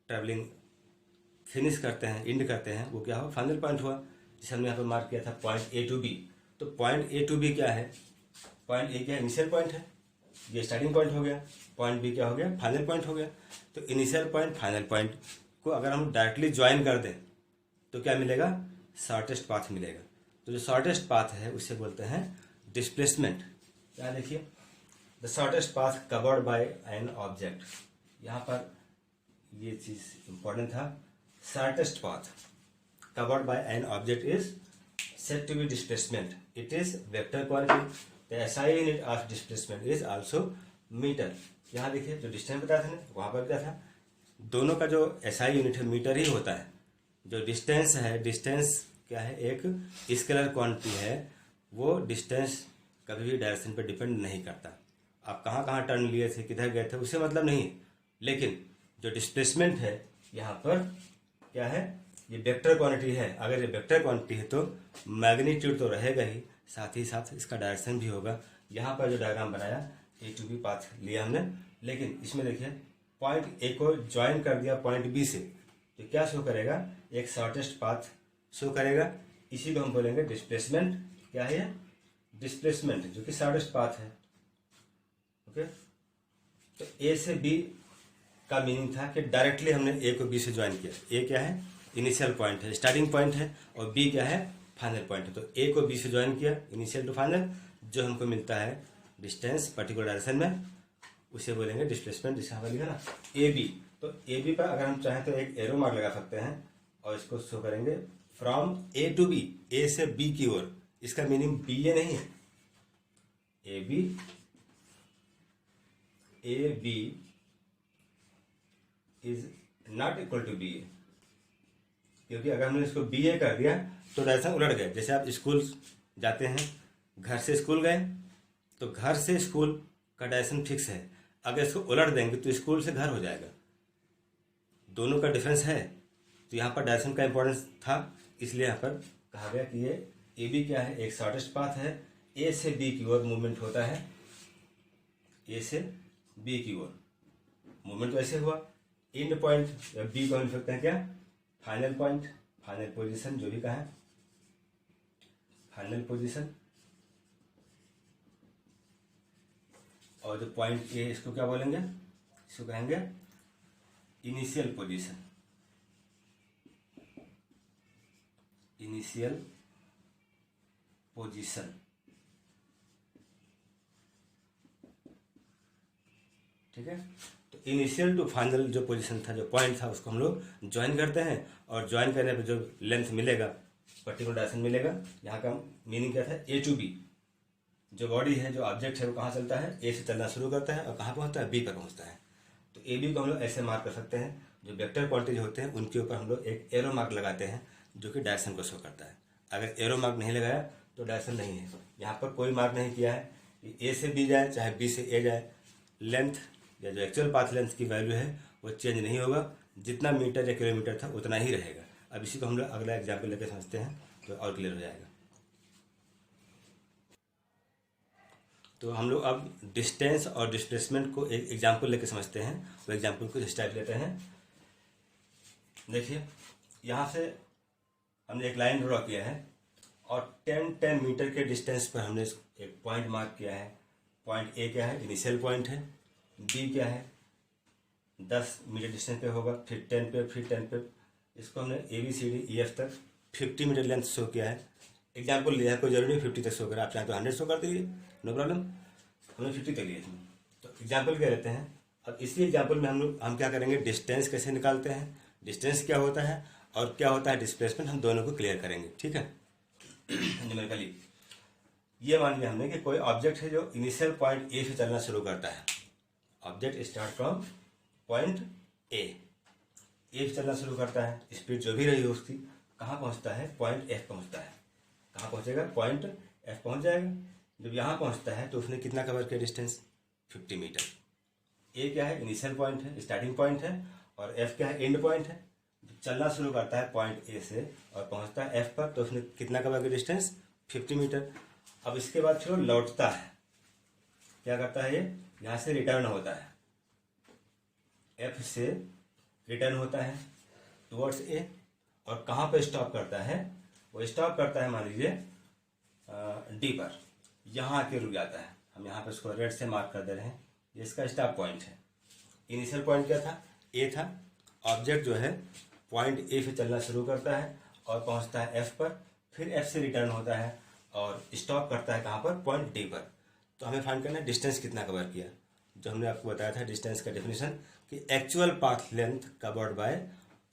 ट्रैवलिंग फिनिश करते हैं, एंड करते हैं, वो क्या हुआ? फाइनल पॉइंट हुआ। जिसे हमने यहाँ पर मार्क किया था पॉइंट ए टू बी। तो पॉइंट ए टू बी क्या है? पॉइंट ए क्या है? इनिशियल पॉइंट है, ये स्टार्टिंग पॉइंट हो गया। पॉइंट बी क्या हो गया? फाइनल पॉइंट हो गया। तो इनिशियल पॉइंट फाइनल पॉइंट को अगर हम डायरेक्टली ज्वाइन कर दें तो क्या मिलेगा? शॉर्टेस्ट पाथ मिलेगा। तो जो शॉर्टेस्ट पाथ है उसे बोलते हैं डिस्प्लेसमेंट। क्या देखिए, the shortest path covered by an object. यहाँ पर ये चीज इंपॉर्टेंट था। Shortest path covered by an object is said to be displacement. It is vector quantity. The SI unit of displacement is also meter. यहाँ देखिए जो distance बताया था ना, वहाँ पर क्या था? दोनों का जो SI यूनिट है मीटर ही होता है। जो डिस्टेंस है, डिस्टेंस क्या है? एक स्केलर क्वांटिटी है। वो डिस्टेंस कभी भी डायरेक्शन पर डिपेंड नहीं करता। आप कहाँ कहाँ टर्न लिए थे, किधर गए थे, उससे मतलब नहीं है। लेकिन जो डिस्प्लेसमेंट है यहाँ पर क्या है? ये वेक्टर क्वांटिटी है। अगर ये वेक्टर क्वांटिटी है तो मैग्नीट्यूड तो रहेगा ही, साथ ही साथ इसका डायरेक्शन भी होगा। यहाँ पर जो डायग्राम बनाया ए टू बी पाथ लिया हमने, लेकिन इसमें देखिए पॉइंट ए को ज्वाइन कर दिया पॉइंट बी से, तो क्या शो करेगा? एक शॉर्टेस्ट पाथ शो करेगा। इसी को हम बोलेंगे डिस्प्लेसमेंट। क्या है? डिस्प्लेसमेंट, जो कि शॉर्टेस्ट पाथ है। ओके, तो ए से बी का मीनिंग था कि डायरेक्टली हमने ए को बी से ज्वाइन किया। ए क्या है, इनिशियल पॉइंट है, स्टार्टिंग पॉइंट है, और बी क्या है, फाइनल पॉइंट है। तो ए को बी से ज्वाइन किया, इनिशियल टू फाइनल, जो हमको मिलता है डिस्टेंस पर्टिकुलर डायरेक्शन में, उसे बोलेंगे डिस्प्लेसमेंट। जिसे हमें लिखा ना ए बी, तो ए बी पर अगर हम चाहें तो एक एरो मार्क लगा सकते हैं और इसको शो करेंगे फ्रॉम ए टू बी, ए से बी की ओर। इसका मीनिंग बी ए नहीं है, A B is not equal to B A, क्योंकि अगर हमने इसको बी ए कर दिया तो डायरेक्शन उलट गए। जैसे आप स्कूल जाते हैं, घर से स्कूल गए तो घर से स्कूल का डायरेक्शन फिक्स है, अगर इसको उलट देंगे तो स्कूल से घर हो जाएगा, दोनों का डिफरेंस है। तो यहाँ पर डायरेक्शन का इंपॉर्टेंस था, इसलिए यहाँ पर कहा गया कि ये ए बी क्या है, एक शॉर्टेस्ट पाथ है, ए से बी की ओर मूवमेंट होता है, ए से बी की ओर मूवमेंट तो ऐसे हुआ। एंड पॉइंट या बी को हम लिख सकते हैं क्या, फाइनल पॉइंट, फाइनल पोजीशन, जो भी कहा है फाइनल पोजीशन। और जो पॉइंट ए, इसको क्या बोलेंगे, इसको कहेंगे इनिशियल पोजीशन, इनिशियल पोजीशन। ठीक है, तो इनिशियल टू फाइनल जो पोजीशन था, जो पॉइंट था, उसको हम लोग ज्वाइन करते हैं, और ज्वाइन करने पे जो लेंथ मिलेगा, पर्टिकुलर डायरेक्शन मिलेगा। यहाँ का मीनिंग क्या था, ए टू बी, जो बॉडी है, जो ऑब्जेक्ट है, वो कहाँ चलता है, ए से चलना शुरू करता है और कहाँ पहुँचता है, बी पर पहुँचता है। तो ए बी को हम लोग ऐसे मार्क कर सकते हैं, जो वेक्टर क्वांटिटी होते हैं उनके ऊपर हम लोग एक एरो मार्क लगाते हैं जो कि डायरेक्शन को शो करता है। अगर एरो मार्क नहीं लगाया तो डायरेक्शन नहीं है। यहाँ पर कोई मार्क नहीं किया है कि ए से बी जाए चाहे बी से ए जाए, लेंथ या जो एक्चुअल पाथ लेंथ की वैल्यू है वो चेंज नहीं होगा, जितना मीटर या किलोमीटर था उतना ही रहेगा। अब इसी को हम लोग अगला एग्जाम्पल लेकर समझते हैं तो और क्लियर हो जाएगा। तो हम लोग अब डिस्टेंस और डिस्प्लेसमेंट को एक एग्जाम्पल लेकर समझते हैं। वो एग्जाम्पल को इस टाइप लेते हैं। देखिए, यहाँ से हमने एक लाइन ड्रॉ किया है और 10 मीटर के डिस्टेंस पर हमने एक पॉइंट मार्क किया है। पॉइंट ए क्या है, इनिशियल पॉइंट है। बी क्या है, 10 मीटर डिस्टेंस पे होगा, फिर 10 पे, फिर 10 पे। इसको हमने A B C D E F तक 50 मीटर लेंथ शो किया है। एग्जाम्पल लिया है, कोई जरूरी नहीं 50 तक शो करें, आप चाहें तो 100 शो कर दीजिए, नो प्रॉब्लम। हमने 50 तक लिया इसमें। तो एग्जाम्पल क्या लेते हैं, अब इसी एग्जाम्पल में हम क्या करेंगे, डिस्टेंस कैसे निकालते हैं, डिस्टेंस क्या होता है और क्या होता है डिस्प्लेसमेंट, हम दोनों को क्लियर करेंगे। ठीक है, न्यूमेरिकली ये मान लिया हमने कि कोई ऑब्जेक्ट है जो इनिशियल पॉइंट ए से चलना शुरू करता है। ऑब्जेक्ट स्टार्ट फ्रॉम पॉइंट ए से चलना शुरू करता है, स्पीड जो भी रही हो उसकी, कहाँ पहुँचता है, पॉइंट एफ पहुँचता है। कहाँ पहुँचेगा, पॉइंट एफ पहुँच जाएगा। जब यहाँ पहुँचता है तो उसने कितना कवर किया डिस्टेंस, 50 मीटर। ए क्या है, इनिशियल पॉइंट है, स्टार्टिंग पॉइंट है, और एफ क्या है, एंड पॉइंट है। चलना शुरू करता है पॉइंट ए से और पहुँचता है एफ पर, तो उसने कितना कवर किया डिस्टेंस, 50 मीटर। अब इसके बाद फिर लौटता है, क्या करता है, ये यहाँ से रिटर्न होता है, एफ से रिटर्न होता है टुवर्ड्स ए, और कहाँ पर स्टॉप करता है, वो स्टॉप करता है मान लीजिए डी पर, यहाँ आके रुक जाता है। हम यहाँ पर इसको रेड से मार्क कर दे रहे हैं, ये इसका स्टॉप पॉइंट है। इनिशियल पॉइंट क्या था, ए था। ऑब्जेक्ट जो है पॉइंट ए से चलना शुरू करता है और पहुँचता है एफ पर, फिर एफ से रिटर्न होता है और स्टॉप करता है कहाँ पर, पॉइंट डी पर। तो हमें फाइंड करना है डिस्टेंस कितना कवर किया, जो हमने आपको बताया था डिस्टेंस का डेफिनेशन कि actual path length covered by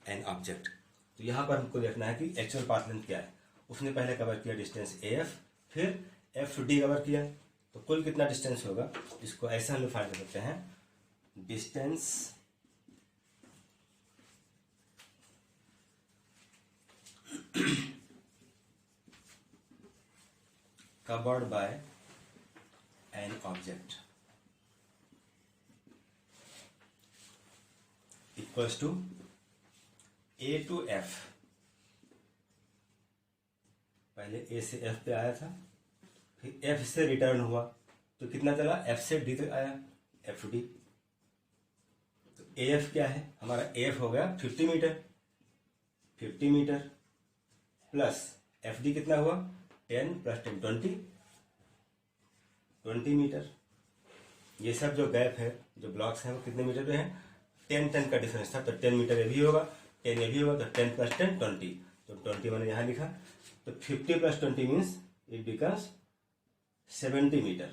an object. तो यहाँ पर हमको देखना है कि एक्चुअल पाथ लेंथ क्या है। उसने पहले कवर किया डिस्टेंस ए एफ, फिर एफ डी कवर किया, तो कुल कितना डिस्टेंस होगा, इसको ऐसे हम लोग फाइंड कर सकते हैं, distance covered by an object equals to A to F। पहले A से F पे आया था, फिर F से रिटर्न हुआ तो कितना चला, F से D तक आया, FD। तो AF क्या है हमारा, AF हो गया 50 मीटर, 50 मीटर प्लस FD कितना हुआ, 10 प्लस 10 20 मीटर। ये सब जो गैप है, जो ब्लॉक्स हैं, वो कितने मीटर पे हैं, 10 का डिफरेंस था, तो 10 मीटर ये भी होगा, 10 ये भी होगा, तो 10 + 10 20, तो 20 मैंने यहाँ लिखा। तो 50 + 20 मीन्स इट बिकम्स 70 मीटर।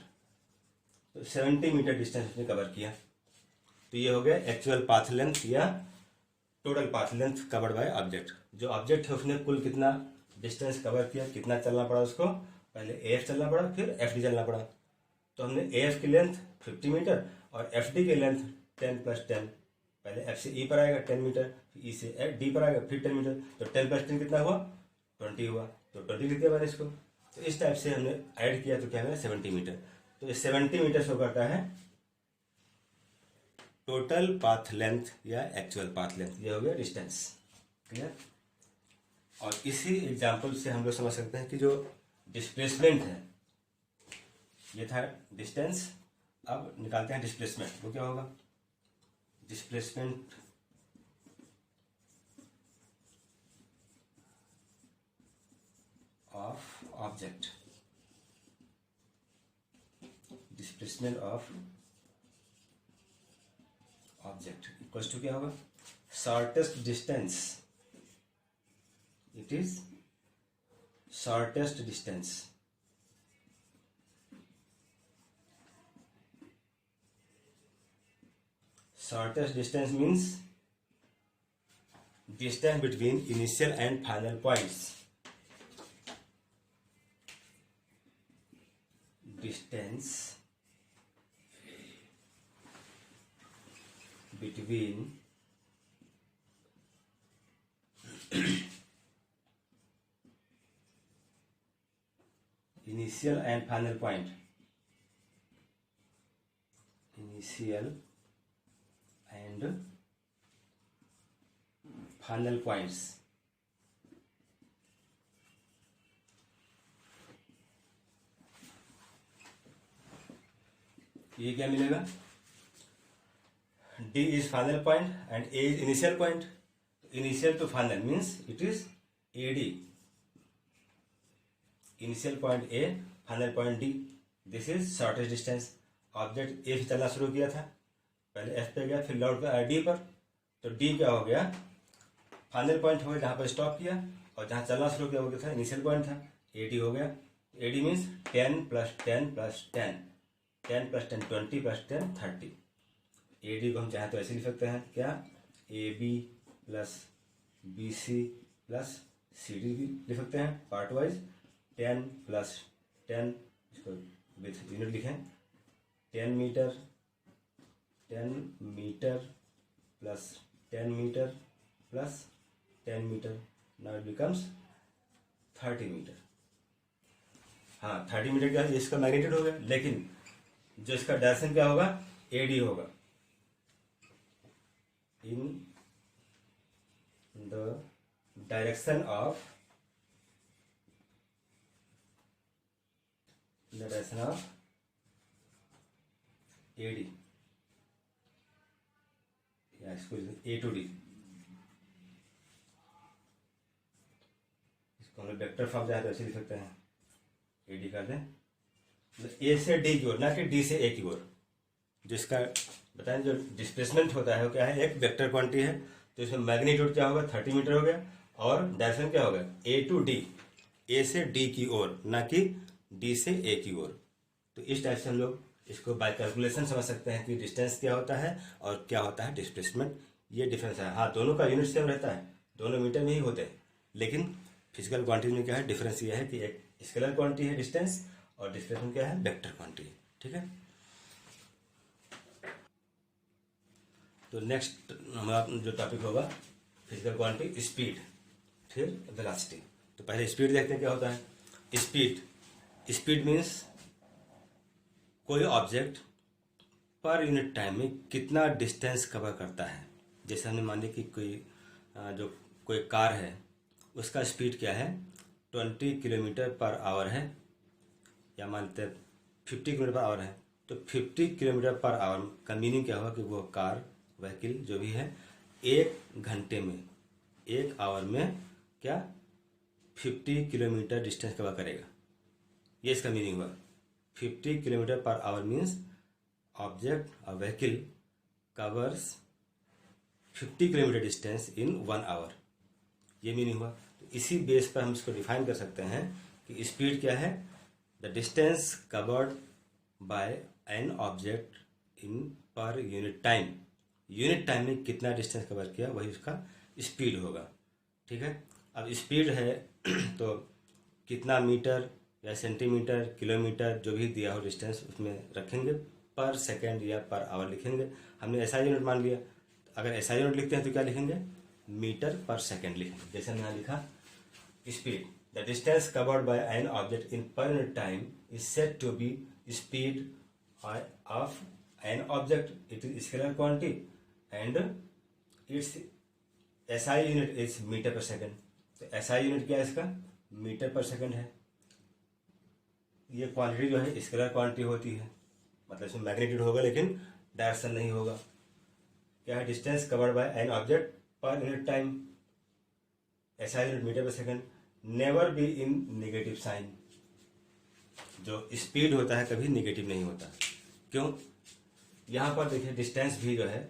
तो 70 मीटर डिस्टेंस उसने कवर किया। तो ये हो गया एक्चुअल पाथ लेंथ या total path length covered by object. जो ऑब्जेक्ट है उसने कुल कितना डिस्टेंस कवर किया, कितना चलना पड़ा उसको, पहले AF चलना पड़ा, फिर FD चलना पड़ा। तो हमने AF की लेंथ 50 मीटर और FD की लेंथ 10 + 10, पहले F से E पर आएगा 10 मीटर, फिर E से D पर आएगा फिर 10 मीटर, तो 10 + 10 कितना हुआ, 20 हुआ, तो 20 लिख दिया मैंने इसको। तो इस टाइप से हमने ऐड किया तो क्या है 70 मीटर। तो ये 70 मीटर शो करता है टोटल पाथ लेंथ या एक्चुअल पाथ लेंथ, ये हो गया डिस्टेंस। क्लियर। और इसी एग्जाम्पल से हम लोग समझ सकते हैं कि जो डिस्प्लेसमेंट है, ये था डिस्टेंस, अब निकालते हैं डिस्प्लेसमेंट। वो क्या होगा, displacement of object, displacement of object equals to क्या होगा, shortest distance, it is shortest distance shortest distance means distance between initial and final points, distance between initial and final point, initial and final points, ये क्या मिलेगा, D is final point and A is initial point. Initial to final means it is AD, initial point A, final point D. This is shortest distance. Object A से चलना शुरू किया था, पहले F पे गया, फिर लौट गया D पर, तो D क्या हो गया, फाइनल पॉइंट हो गया जहाँ पर स्टॉप किया, और जहाँ चलना शुरू किया वो क्या था, इनिशियल पॉइंट था, AD हो गया। AD means 10 + 10 + 10, 10 + 10 20 + 10 30। AD को हम चाहें तो ऐसे लिख सकते हैं क्या, AB + BC + CD भी लिख सकते हैं पार्ट वाइज। 10 + 10, इसको विथ यूनिट लिखें, 10 metre + 10 metre + 10 metre, now it becomes 30 metre. हाँ 30 मीटर क्या है, इसका मैग्नीट्यूड हो गया, लेकिन जो इसका डायरेक्शन क्या होगा, AD होगा, in the direction of AD, या इसको A to D, इसको हम लोग वेक्टर फॉर्म चाहे तो ऐसे लिख सकते हैं, AD कर दें, A से D की ओर, ना कि D से A की ओर। जिसका बताएं जो डिस्प्लेसमेंट होता है वो क्या है, एक वेक्टर क्वांटिटी है, तो इसमें मैग्नीट्यूड क्या होगा, 30 मीटर हो गया, और डायरेक्शन क्या होगा, A to D, A से D की ओर, ना कि D से A की ओर। तो इस टाइप से हम लोग इसको बाय कैलकुलेशन समझ सकते हैं कि डिस्टेंस क्या होता है और क्या होता है डिस्प्लेसमेंट। ये डिफरेंस है। हाँ दोनों का यूनिट सेम रहता है, दोनों मीटर में ही होते हैं, लेकिन फिजिकल क्वांटिटी में क्या है डिफरेंस, ये है कि एक स्केलर क्वांटिटी है डिस्टेंस और डिस्प्लेसमेंट क्या है वेक्टर क्वांटिटी। ठीक है, तो नेक्स्ट हमारा जो टॉपिक होगा फिजिकल क्वांटिटी स्पीड, फिर वेलोसिटी। तो पहले स्पीड देखते हैं क्या होता है। स्पीड मीन्स कोई ऑब्जेक्ट पर यूनिट टाइम में कितना डिस्टेंस कवर करता है। जैसे हमने मान लिया कि कोई कार है, उसका स्पीड क्या है 20 km/h है, या मानते हैं 50 km/h है, तो 50 km/h का मीनिंग क्या होगा कि वो कार व्हीकल जो भी है 1 घंटे में, 1 आवर में क्या 50 किलोमीटर डिस्टेंस कवर करेगा, ये इसका मीनिंग हुआ। 50 km/h मीन्स ऑब्जेक्ट और vehicle covers 50 kilometre distance in 1 hour. ये मीनिंग हुआ। तो इसी बेस पर हम इसको डिफाइन कर सकते हैं कि स्पीड क्या है, the distance covered by an object in per unit time. Unit time में कितना डिस्टेंस कवर किया वही उसका स्पीड होगा। ठीक है, अब स्पीड है तो कितना मीटर या सेंटीमीटर किलोमीटर जो भी दिया हो डिस्टेंस उसमें रखेंगे, पर सेकेंड या पर आवर लिखेंगे। हमने ऐसा यूनिट मान लिया, अगर ऐसा यूनिट लिखते हैं तो क्या लिखेंगे, मीटर पर सेकेंड लिखेंगे। जैसे हमने यहाँ लिखा speed, the distance covered by an object in per unit time is said to be speed of an object, it is scalar quantity and its SI unit is metre per second. तो SI unit क्या है इसका, metre per second है। ये quantity जो है scalar quantity होती है, मतलब इसमें मैग्नीट्यूड होगा लेकिन डायरेक्शन नहीं होगा। क्या है, distance covered by an object per unit time, SI unit metre per second, never be in negative sign. जो स्पीड होता है कभी नेगेटिव नहीं होता। क्यों, यहाँ पर देखिए डिस्टेंस भी जो है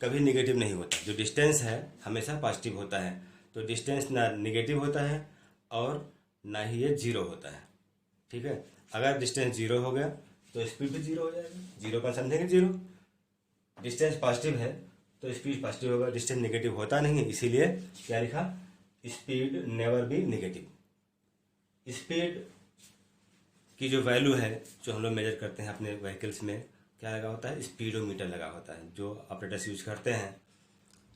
कभी नेगेटिव नहीं होता। जो डिस्टेंस है हमेशा पॉजिटिव होता है। तो डिस्टेंस ना नेगेटिव होता है और ना ही ये जीरो होता है। ठीक है, अगर डिस्टेंस जीरो हो गया तो स्पीड भी जीरो हो जाएगा। जीरो का समझेंगे जीरो। डिस्टेंस पॉजिटिव है तो स्पीड पॉजिटिव होगा। डिस्टेंस नेगेटिव होता नहीं है, इसीलिए क्या लिखा, speed never be negative. Speed की जो वैल्यू है जो हम लोग मेजर करते हैं अपने व्हीकल्स में, क्या लगा होता है, स्पीडोमीटर लगा होता है। जो ऑपरेटर्स यूज करते हैं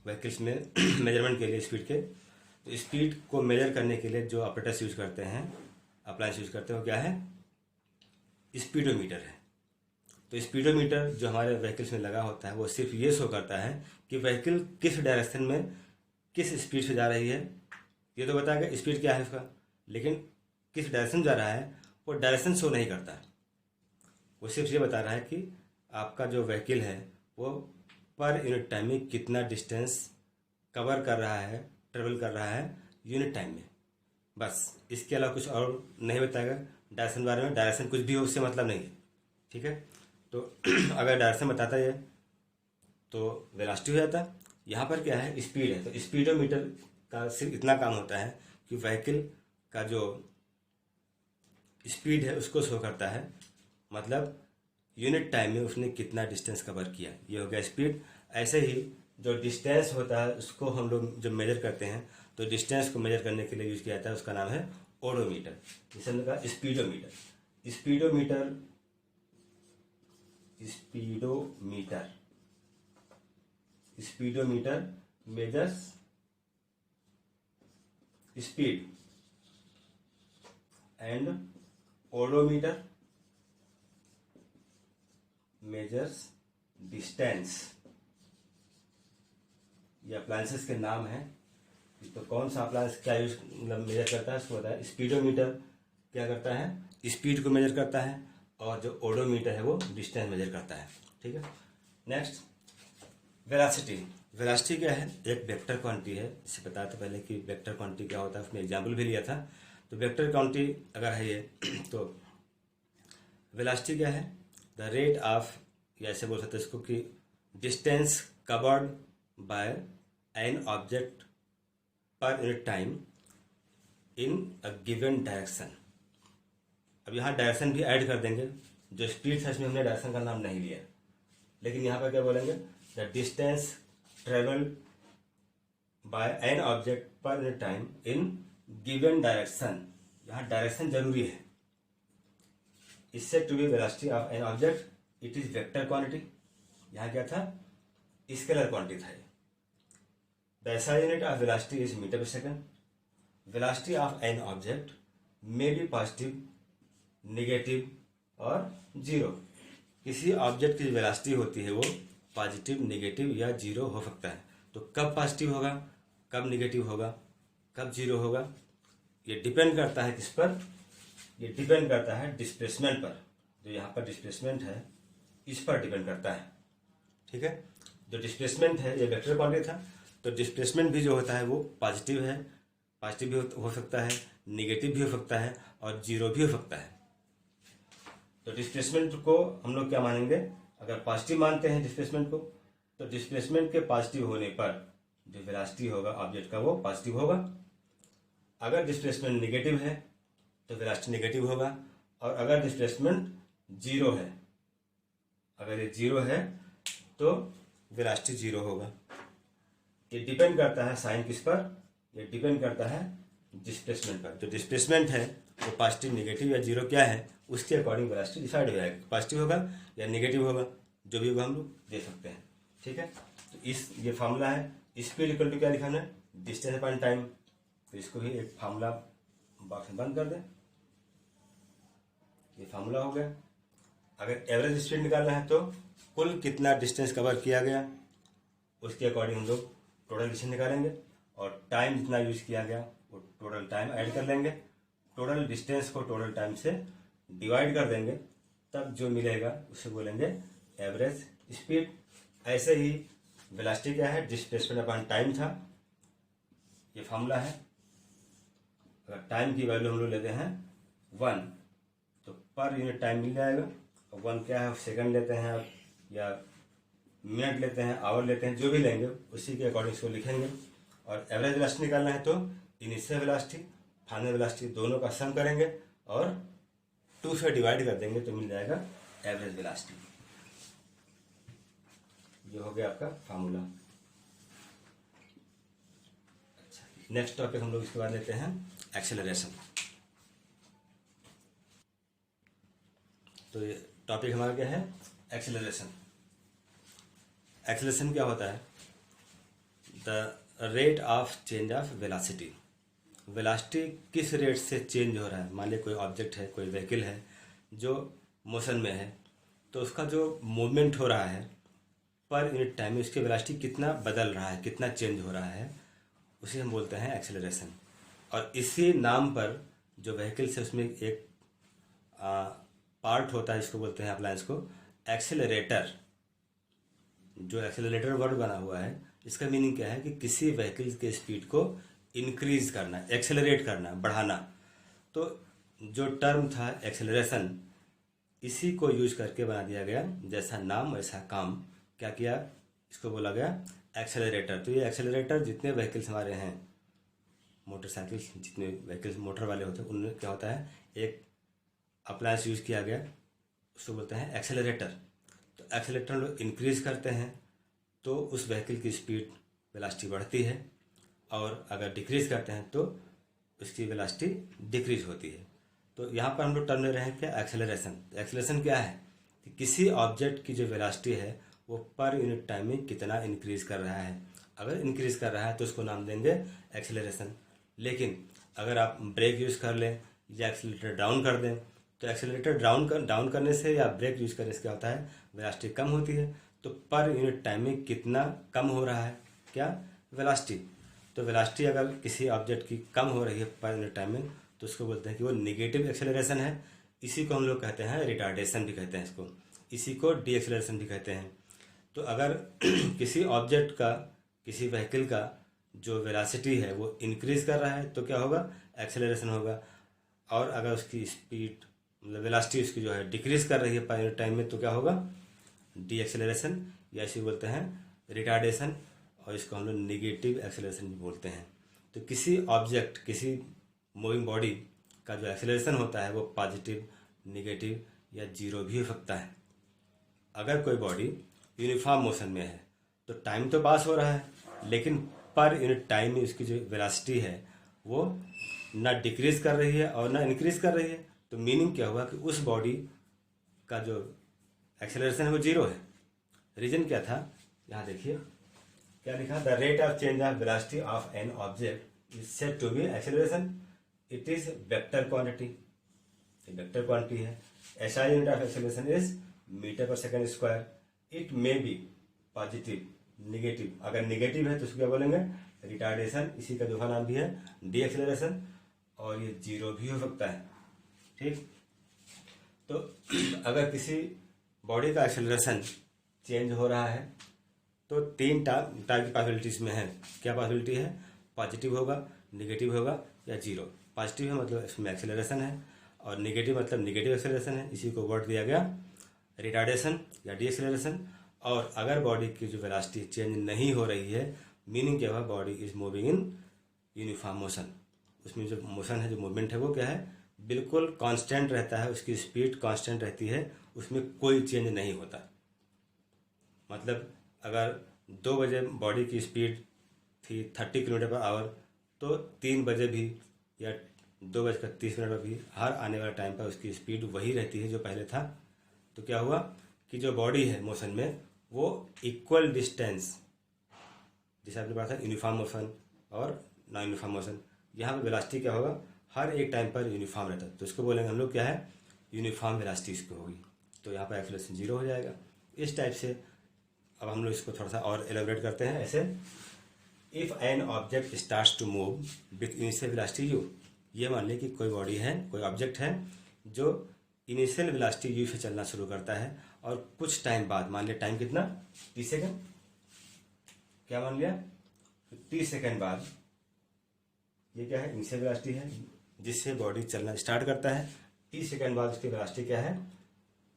व्हीकल्स में मेजरमेंट के लिए स्पीड के, तो स्पीड को मेजर करने के लिए जो ऑपरेटर्स यूज करते हैं, अप्लायंस यूज करते हैं, वो क्या है, स्पीडोमीटर है। तो स्पीडोमीटर जो हमारे व्हीकल्स में लगा होता है वो सिर्फ ये शो करता है कि व्हीकल किस डायरेक्शन में किस स्पीड से जा रही है। ये तो बताएगा स्पीड क्या है उसका, लेकिन किस डायरेक्शन जा रहा है वो डायरेक्शन शो नहीं करता। वो सिर्फ ये बता रहा है कि आपका जो व्हीकल है वो पर यूनिट टाइम में कितना डिस्टेंस कवर कर रहा है, ट्रेवल कर रहा है यूनिट टाइम में, बस। इसके अलावा कुछ और नहीं बताएगा। डायरेक्शन बारे में, डायरेक्शन कुछ भी हो उससे मतलब नहीं है। ठीक है, तो अगर डायरेक्शन बताता है तो वेलोसिटी हो जाता। यहाँ पर क्या है, स्पीड है। तो स्पीडोमीटर का सिर्फ इतना काम होता है कि व्हीकल का जो स्पीड है उसको शो करता है, मतलब यूनिट टाइम में उसने कितना डिस्टेंस कवर किया, ये हो गया स्पीड। ऐसे ही जो डिस्टेंस होता है उसको हम लोग जब मेजर करते हैं तो डिस्टेंस को मेजर करने के लिए यूज किया जाता है, उसका नाम है ओडोमीटर। जिसे हमने कहा speedometer. Speedometer speedometer speedometer measures speed and odometer measures distance. ये अप्लायंसेस के नाम हैं। तो कौन सा अप्लायंस क्या यूज मतलब मेजर करता है उसको बताया। स्पीडोमीटर क्या करता है, स्पीड को मेजर करता है, और जो ओडोमीटर है वो डिस्टेंस मेजर करता है। ठीक है, नेक्स्ट वेलोसिटी। वेलोसिटी क्या है, एक वेक्टर क्वांटिटी है। इसे बताया था पहले कि वेक्टर क्वांटिटी क्या होता है, उसमें एग्जाम्पल भी लिया था। तो वेक्टर क्वांटिटी अगर है ये तो वेलोसिटी क्या है, द रेट ऑफ, या ऐसे बोल सकते हैं इसको कि distance covered by an object per unit time in a given direction. अब यहाँ डायरेक्शन भी ऐड कर देंगे। जो स्पीड था इसमें हमने डायरेक्शन का नाम नहीं लिया, लेकिन यहाँ पर क्या बोलेंगे, the distance travel by an object per unit time in given direction. यहाँ डायरेक्शन जरूरी है। इससे to be velocity of an object, it is vector quantity. यहाँ क्या था, स्केलर क्वांटिटी था। The SI unit of velocity is meter per second. Velocity of an object may be positive, negative और zero. किसी object की velocity होती है वो पॉजिटिव, नेगेटिव या जीरो हो सकता है। तो कब पॉजिटिव होगा, कब नेगेटिव होगा, कब जीरो होगा, ये डिपेंड करता है किस पर, ये डिपेंड करता है डिस्प्लेसमेंट पर। जो यहाँ पर डिस्प्लेसमेंट है इस पर डिपेंड करता है। ठीक है, जो डिस्प्लेसमेंट है ये वेक्टर क्वांटिटी था। तो डिस्प्लेसमेंट भी जो होता है वो पॉजिटिव है, पॉजिटिव भी हो सकता है, नेगेटिव भी हो सकता है और जीरो भी हो सकता है। तो डिस्प्लेसमेंट को हम लोग क्या मानेंगे, अगर पॉजिटिव मानते हैं डिस्प्लेसमेंट को तो डिस्प्लेसमेंट के पॉजिटिव होने पर जो वेलोसिटी होगा ऑब्जेक्ट का वो पॉजिटिव होगा। अगर डिस्प्लेसमेंट नेगेटिव है तो वेलोसिटी नेगेटिव होगा। और अगर डिस्प्लेसमेंट जीरो है, अगर ये जीरो है तो वेलोसिटी जीरो होगा। ये डिपेंड करता है साइन किस पर, ये डिपेंड करता है डिस्प्लेसमेंट पर। जो डिस्प्लेसमेंट है वो पॉजिटिव, नेगेटिव या जीरो क्या है उसके अकॉर्डिंग वेलोसिटी डिसाइड हो जाएगी, पॉजिटिव होगा या नेगेटिव होगा, जो भी होगा हम लोग दे सकते हैं। ठीक है, तो ये फार्मूला है। स्पीड इक्वल टू क्या लिखाना है, डिस्टेंस अपॉन टाइम। तो इसको भी एक फार्मूला बॉक्स में बंद कर दें, ये फार्मूला हो गया। अगर एवरेज स्पीड निकालना है तो कुल कितना डिस्टेंस कवर किया गया उसके अकॉर्डिंग हम लोग टोटल डिस्टेंस निकालेंगे, और टाइम जितना यूज किया गया वो टोटल टाइम ऐड कर लेंगे। टोटल डिस्टेंस को टोटल टाइम से डिवाइड कर देंगे, तब जो मिलेगा उसे बोलेंगे एवरेज स्पीड। ऐसे ही वेलोसिटी क्या है, डिस्प्लेसमेंट अपॉन टाइम था, ये फार्मूला है। अगर टाइम की वैल्यू हम लोग लेते हैं 1 तो पर यूनिट टाइम मिल जाएगा। 1 क्या है, सेकंड लेते हैं आप या मिनट लेते हैं, आवर लेते हैं, जो भी लेंगे उसी के अकॉर्डिंग इसको लिखेंगे। और एवरेज वेलोसिटी निकालना है तो इनिशियल वेलोसिटी फाइनल वेलोसिटी दोनों का सम करेंगे और 2 से डिवाइड कर देंगे तो मिल जाएगा एवरेज वेलोसिटी। ये हो गया आपका फार्मूला। अच्छा, नेक्स्ट टॉपिक हम लोग इसके बाद लेते हैं एक्सेलरेशन। तो ये टॉपिक हमारा क्या है, एक्सेलरेशन। एक्सेलरेशन क्या होता है, the rate of change of velocity. Velocity किस रेट से चेंज हो रहा है। मान लीजिए कोई ऑब्जेक्ट है, कोई व्हीकल है जो मोशन में है, तो उसका जो मूवमेंट हो रहा है पर यूनिट टाइम में उसकी वेलोसिटी कितना बदल रहा है, कितना चेंज हो रहा है, उसे हम बोलते हैं एक्सेलरेशन। और इसी नाम पर जो व्हीकल से उसमें एक पार्ट होता है जिसको बोलते हैं अप्लायंस को एक्सेलरेटर। जो एक्सेलरेटर वर्ड बना हुआ है इसका मीनिंग क्या है कि किसी व्हीकल के स्पीड को इंक्रीज करना, एक्सेलरेट करना, बढ़ाना। तो जो टर्म था एक्सेलरेशन, इसी को यूज करके बना दिया गया, जैसा नाम वैसा काम। क्या किया, इसको बोला गया एक्सेलरेटर। तो ये एक्सेलरेटर जितने व्हीकल्स हमारे हैं, मोटरसाइकिल जितने व्हीकल्स मोटर वाले होते हैं, उनमें क्या होता है एक अप्लायंस यूज किया गया, उसको बोलते हैं एक्सेलरेटर। तो एक्सेलरेटर लोग इंक्रीज करते हैं तो उस व्हीकल की स्पीड वेलोसिटी बढ़ती है, और अगर डिक्रीज करते हैं तो उसकी वेलोसिटी डिक्रीज होती है। तो यहाँ पर हम लोग टर्म ले रहे हैं क्या, एक्सेलरेशन। एक्सेलरेशन क्या है कि किसी ऑब्जेक्ट की जो वेलोसिटी है वो पर यूनिट टाइम में कितना इंक्रीज कर रहा है। अगर इंक्रीज कर रहा है तो उसको नाम देंगे एक्सेलरेशन। लेकिन अगर आप ब्रेक यूज कर लें या एक्सेलरेटर डाउन कर दें, तो एक्सेलरेटर डाउन करने से या ब्रेक यूज करने से क्या होता है, वेलोसिटी कम होती है। तो पर यूनिट टाइम में कितना कम हो रहा है, क्या, वेलोसिटी। तो वेलोसिटी अगर किसी ऑब्जेक्ट की कम हो रही है पर यूनिट टाइम में तो उसको बोलते हैं कि वो नेगेटिव एक्सेलरेशन है। इसी को हम लोग कहते हैं रिटार्डेशन भी कहते हैं इसको, इसी को डी एक्सेलरेशन भी कहते हैं। तो अगर किसी ऑब्जेक्ट का, किसी व्हीकल का जो वेलोसिटी है वो इंक्रीज कर रहा है तो क्या होगा, एक्सेलरेशन होगा। और अगर उसकी स्पीड मतलब वेलोसिटी उसकी जो है डिक्रीज कर रही है पर यूनिट टाइम में तो क्या होगा, डी एक्सेलरेशन, या इसे बोलते हैं रिटार्डेशन, और इसको हम लोग नेगेटिव एक्सेलरेशन भी बोलते हैं। तो किसी ऑब्जेक्ट, किसी मूविंग बॉडी का जो एक्सेलरेशन होता है वो पॉजिटिव, नेगेटिव या जीरो भी हो सकता है। अगर कोई बॉडी यूनिफॉर्म मोशन में है तो टाइम तो पास हो रहा है, लेकिन पर यूनिट टाइम में उसकी जो वेलोसिटी है वो ना डिक्रीज कर रही है और ना इंक्रीज कर रही है। तो मीनिंग क्या हुआ कि उस बॉडी का जो एक्सेलरेशन है वो जीरो है। रीजन क्या था, यहाँ देखिए क्या लिखा, the rate of change of velocity of an object is said to be acceleration, it is vector quantity. Vector quantity है। SI unit of acceleration is metre per second square. It may be positive, negative. अगर negative है तो उसको क्या बोलेंगे, retardation. इसी का दूसरा नाम भी है डी एक्सेलरेशन, और ये जीरो भी हो सकता है। ठीक, तो अगर किसी बॉडी का एक्सेलरेशन चेंज हो रहा है तो 3 टाइप की पॉसिबिलिटीज में है। क्या पॉसिबिलिटी है, पॉजिटिव होगा, निगेटिव होगा या जीरो। पॉजिटिव है मतलब इसमें एक्सेलरेशन है, और निगेटिव मतलब निगेटिव एक्सेलरेशन है। इसी को वर्ड दिया गया रिटार्डेशन या डी एक्सेलरेशन। और अगर बॉडी की जो वेलोसिटी चेंज नहीं हो रही है, मीनिंग क्या हुआ, body is moving in uniform motion. उसमें जो मोशन है, जो मूवमेंट है, वो क्या है, बिल्कुल कांस्टेंट रहता है, उसकी स्पीड कांस्टेंट रहती है, उसमें कोई चेंज नहीं होता। मतलब अगर 2 बजे बॉडी की स्पीड थी 30 किलोमीटर पर आवर, तो 3 बजे भी या 2:30 पर भी हर आने वाले टाइम पर उसकी स्पीड वही रहती है जो पहले था। तो क्या हुआ कि जो बॉडी है मोशन में, वो इक्वल डिस्टेंस, जैसे आपने पढ़ा था यूनिफॉर्म मोशन और नॉन यूनिफॉर्म मोशन, यहाँ पर वेलोसिटी क्या होगा, हर एक टाइम पर यूनिफॉर्म रहता है, तो इसको बोलेंगे हम लोग क्या है, यूनिफॉर्म वेलोसिटी इसको होगी। तो यहाँ पर एक्सेलरेशन 0 हो जाएगा। इस टाइप से अब हम लोग इसको थोड़ा सा और एलेबरेट करते हैं ऐसे। If an object starts to move with initial velocity u, ये मान लें कि कोई बॉडी है, कोई ऑब्जेक्ट है जो इनिशियल वेलोसिटी u से चलना शुरू करता है, और कुछ टाइम बाद, मान लिया टाइम कितना, 30 सेकेंड, क्या मान लिया, 30 सेकेंड बाद ये क्या है, इनिशियल वेलोसिटी है जिससे बॉडी चलना स्टार्ट करता है। 30 सेकेंड बाद उसकी वेलोसिटी क्या है,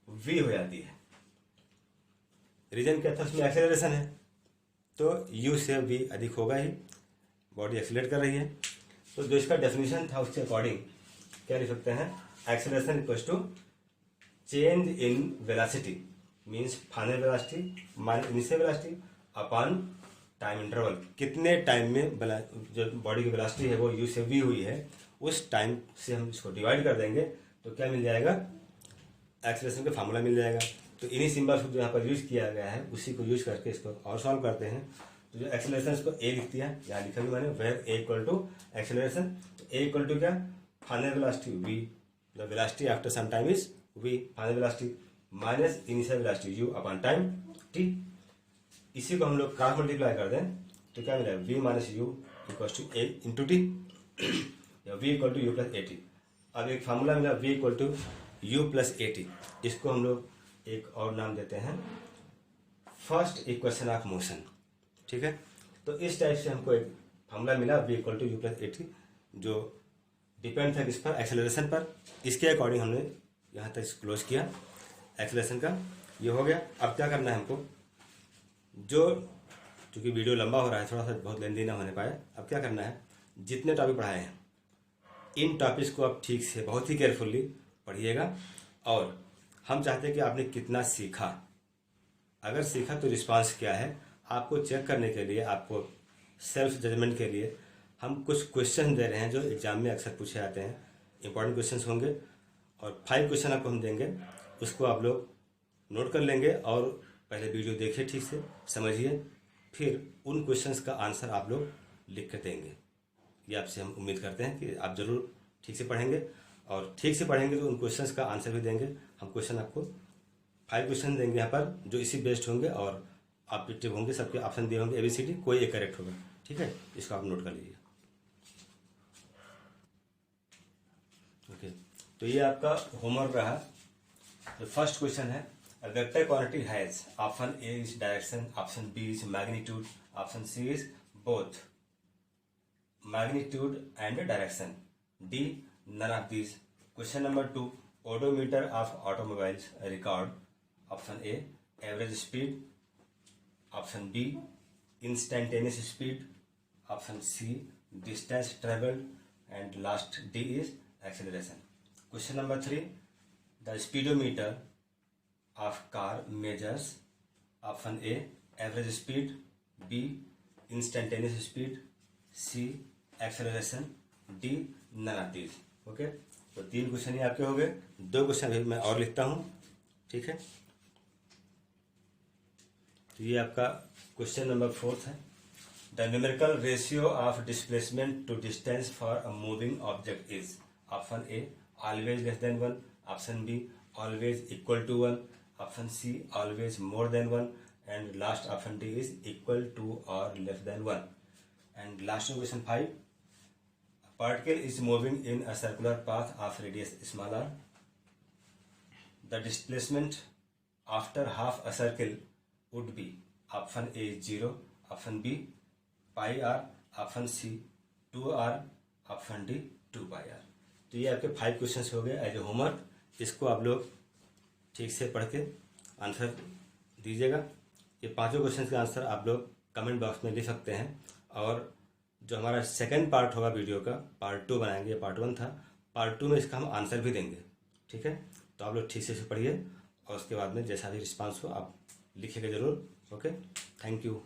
v हो जाती है। रीजन क्या था, उसमें एक्सेलरेशन है, तो u से v अधिक होगा ही, बॉडी एक्सेलरेट कर रही है। तो जो इसका डेफिनेशन था उसके अकॉर्डिंग क्या लिख सकते हैं, acceleration equals to change in velocity means final velocity minus initial velocity upon time interval. कितने टाइम में जो बॉडी की वेलोसिटी है वो u से v हुई है, उस टाइम से हम इसको डिवाइड कर देंगे तो क्या मिल जाएगा, एक्सेलरेशन का फार्मूला मिल जाएगा। तो इन्हीं सिंबल्स को जो यहाँ पर यूज किया गया है उसी को यूज करके इसको और सॉल्व करते हैं। तो जो एक्सेलरेशन इसको ए लिख दिया, यहाँ लिखा भी मैंने, where a equal to acceleration, तो ए इक्वल टू क्या, final velocity v, the velocity after some time is v, final velocity minus initial velocity u upon time t। इसी को हम लोग क्रॉस मल्टीप्लाई कर दें तो क्या मिलेगा, v minus u equal to a into t, या v equal to u plus a t. अब एक फार्मूला मिला v equal to u plus a t, इसको हम लोग एक और नाम देते हैं फर्स्ट इक्वेशन ऑफ मोशन। ठीक है, तो इस टाइप से हमको एक फार्मूला मिला v equal to u plus a t, जो डिपेंड था किस पर, एक्सेलरेशन पर। इसके अकॉर्डिंग हमने यहाँ तक क्लोज किया एक्सेलरेशन का, ये हो गया। अब क्या करना है हमको, जो चूँकि वीडियो लंबा हो रहा है, थोड़ा सा बहुत लेंदी ना होने पाए, अब क्या करना है, जितने टॉपिक पढ़ाए हैं इन टॉपिक्स को आप ठीक से बहुत ही केयरफुली पढ़िएगा। और हम चाहते हैं कि आपने कितना सीखा, अगर सीखा तो रिस्पांस क्या है, आपको चेक करने के लिए, आपको सेल्फ जजमेंट के लिए हम कुछ क्वेश्चन दे रहे हैं जो एग्जाम में अक्सर पूछे जाते हैं। इंपॉर्टेंट क्वेश्चंस होंगे और 5 क्वेश्चन आपको हम देंगे, उसको आप लोग नोट कर लेंगे और पहले वीडियो देखिए, ठीक से समझिए, फिर उन क्वेश्चंस का आंसर आप लोग लिख कर देंगे। ये आपसे हम उम्मीद करते हैं कि आप ज़रूर ठीक से पढ़ेंगे, और ठीक से पढ़ेंगे तो उन क्वेश्चंस का आंसर भी देंगे। हम क्वेश्चन आपको 5 क्वेश्चन देंगे यहाँ पर जो इसी बेस्ड होंगे, और ऑब्जेक्टिव होंगे, सबके ऑप्शन दिए होंगे ABCD, कोई एक करेक्ट होगा। ठीक है, इसको आप नोट कर लीजिए। ओके, तो ये आपका होमवर्क रहा। तो फर्स्ट क्वेश्चन है, a vector quantity has option A is direction, option B is magnitude, option C is both magnitude and direction, D none of these. Question number 2, odometer of automobiles record, option A average speed, option B instantaneous speed, option C distance traveled, and last D is acceleration. Question number 3, the speedometer of car measures, option A average speed, B instantaneous speed, C acceleration, D none of these. Okay, तो 3 question ही आपके हो गए। 2 question अभी मैं और लिखता हूँ। ठीक है, तो ये आपका क्वेश्चन नंबर 4 है, the numerical ratio of displacement to distance for a moving object is, option A always less than 1, option B always equal to 1, option C always more than 1, and last option D is equal to और less than 1। And last question 5, particle is moving in a circular path of radius small r. The displacement after half a circle would be, option A 0, option B pi r, option C 2r, option D 2 pi r। तो ये आपके 5 questions हो गए as a homework. इसको आप लोग ठीक से पढ़ के आंसर दीजिएगा। ये पांचों क्वेश्चन के आंसर आप लोग कमेंट बॉक्स में लिख सकते हैं। और जो हमारा सेकंड पार्ट होगा वीडियो का, पार्ट 2 बनाएंगे, पार्ट 1 था, पार्ट 2 में इसका हम आंसर भी देंगे। ठीक है, तो आप लोग ठीक से पढ़िए और उसके बाद में जैसा भी रिस्पांस हो आप लिखिएगा ज़रूर। Okay, thank you.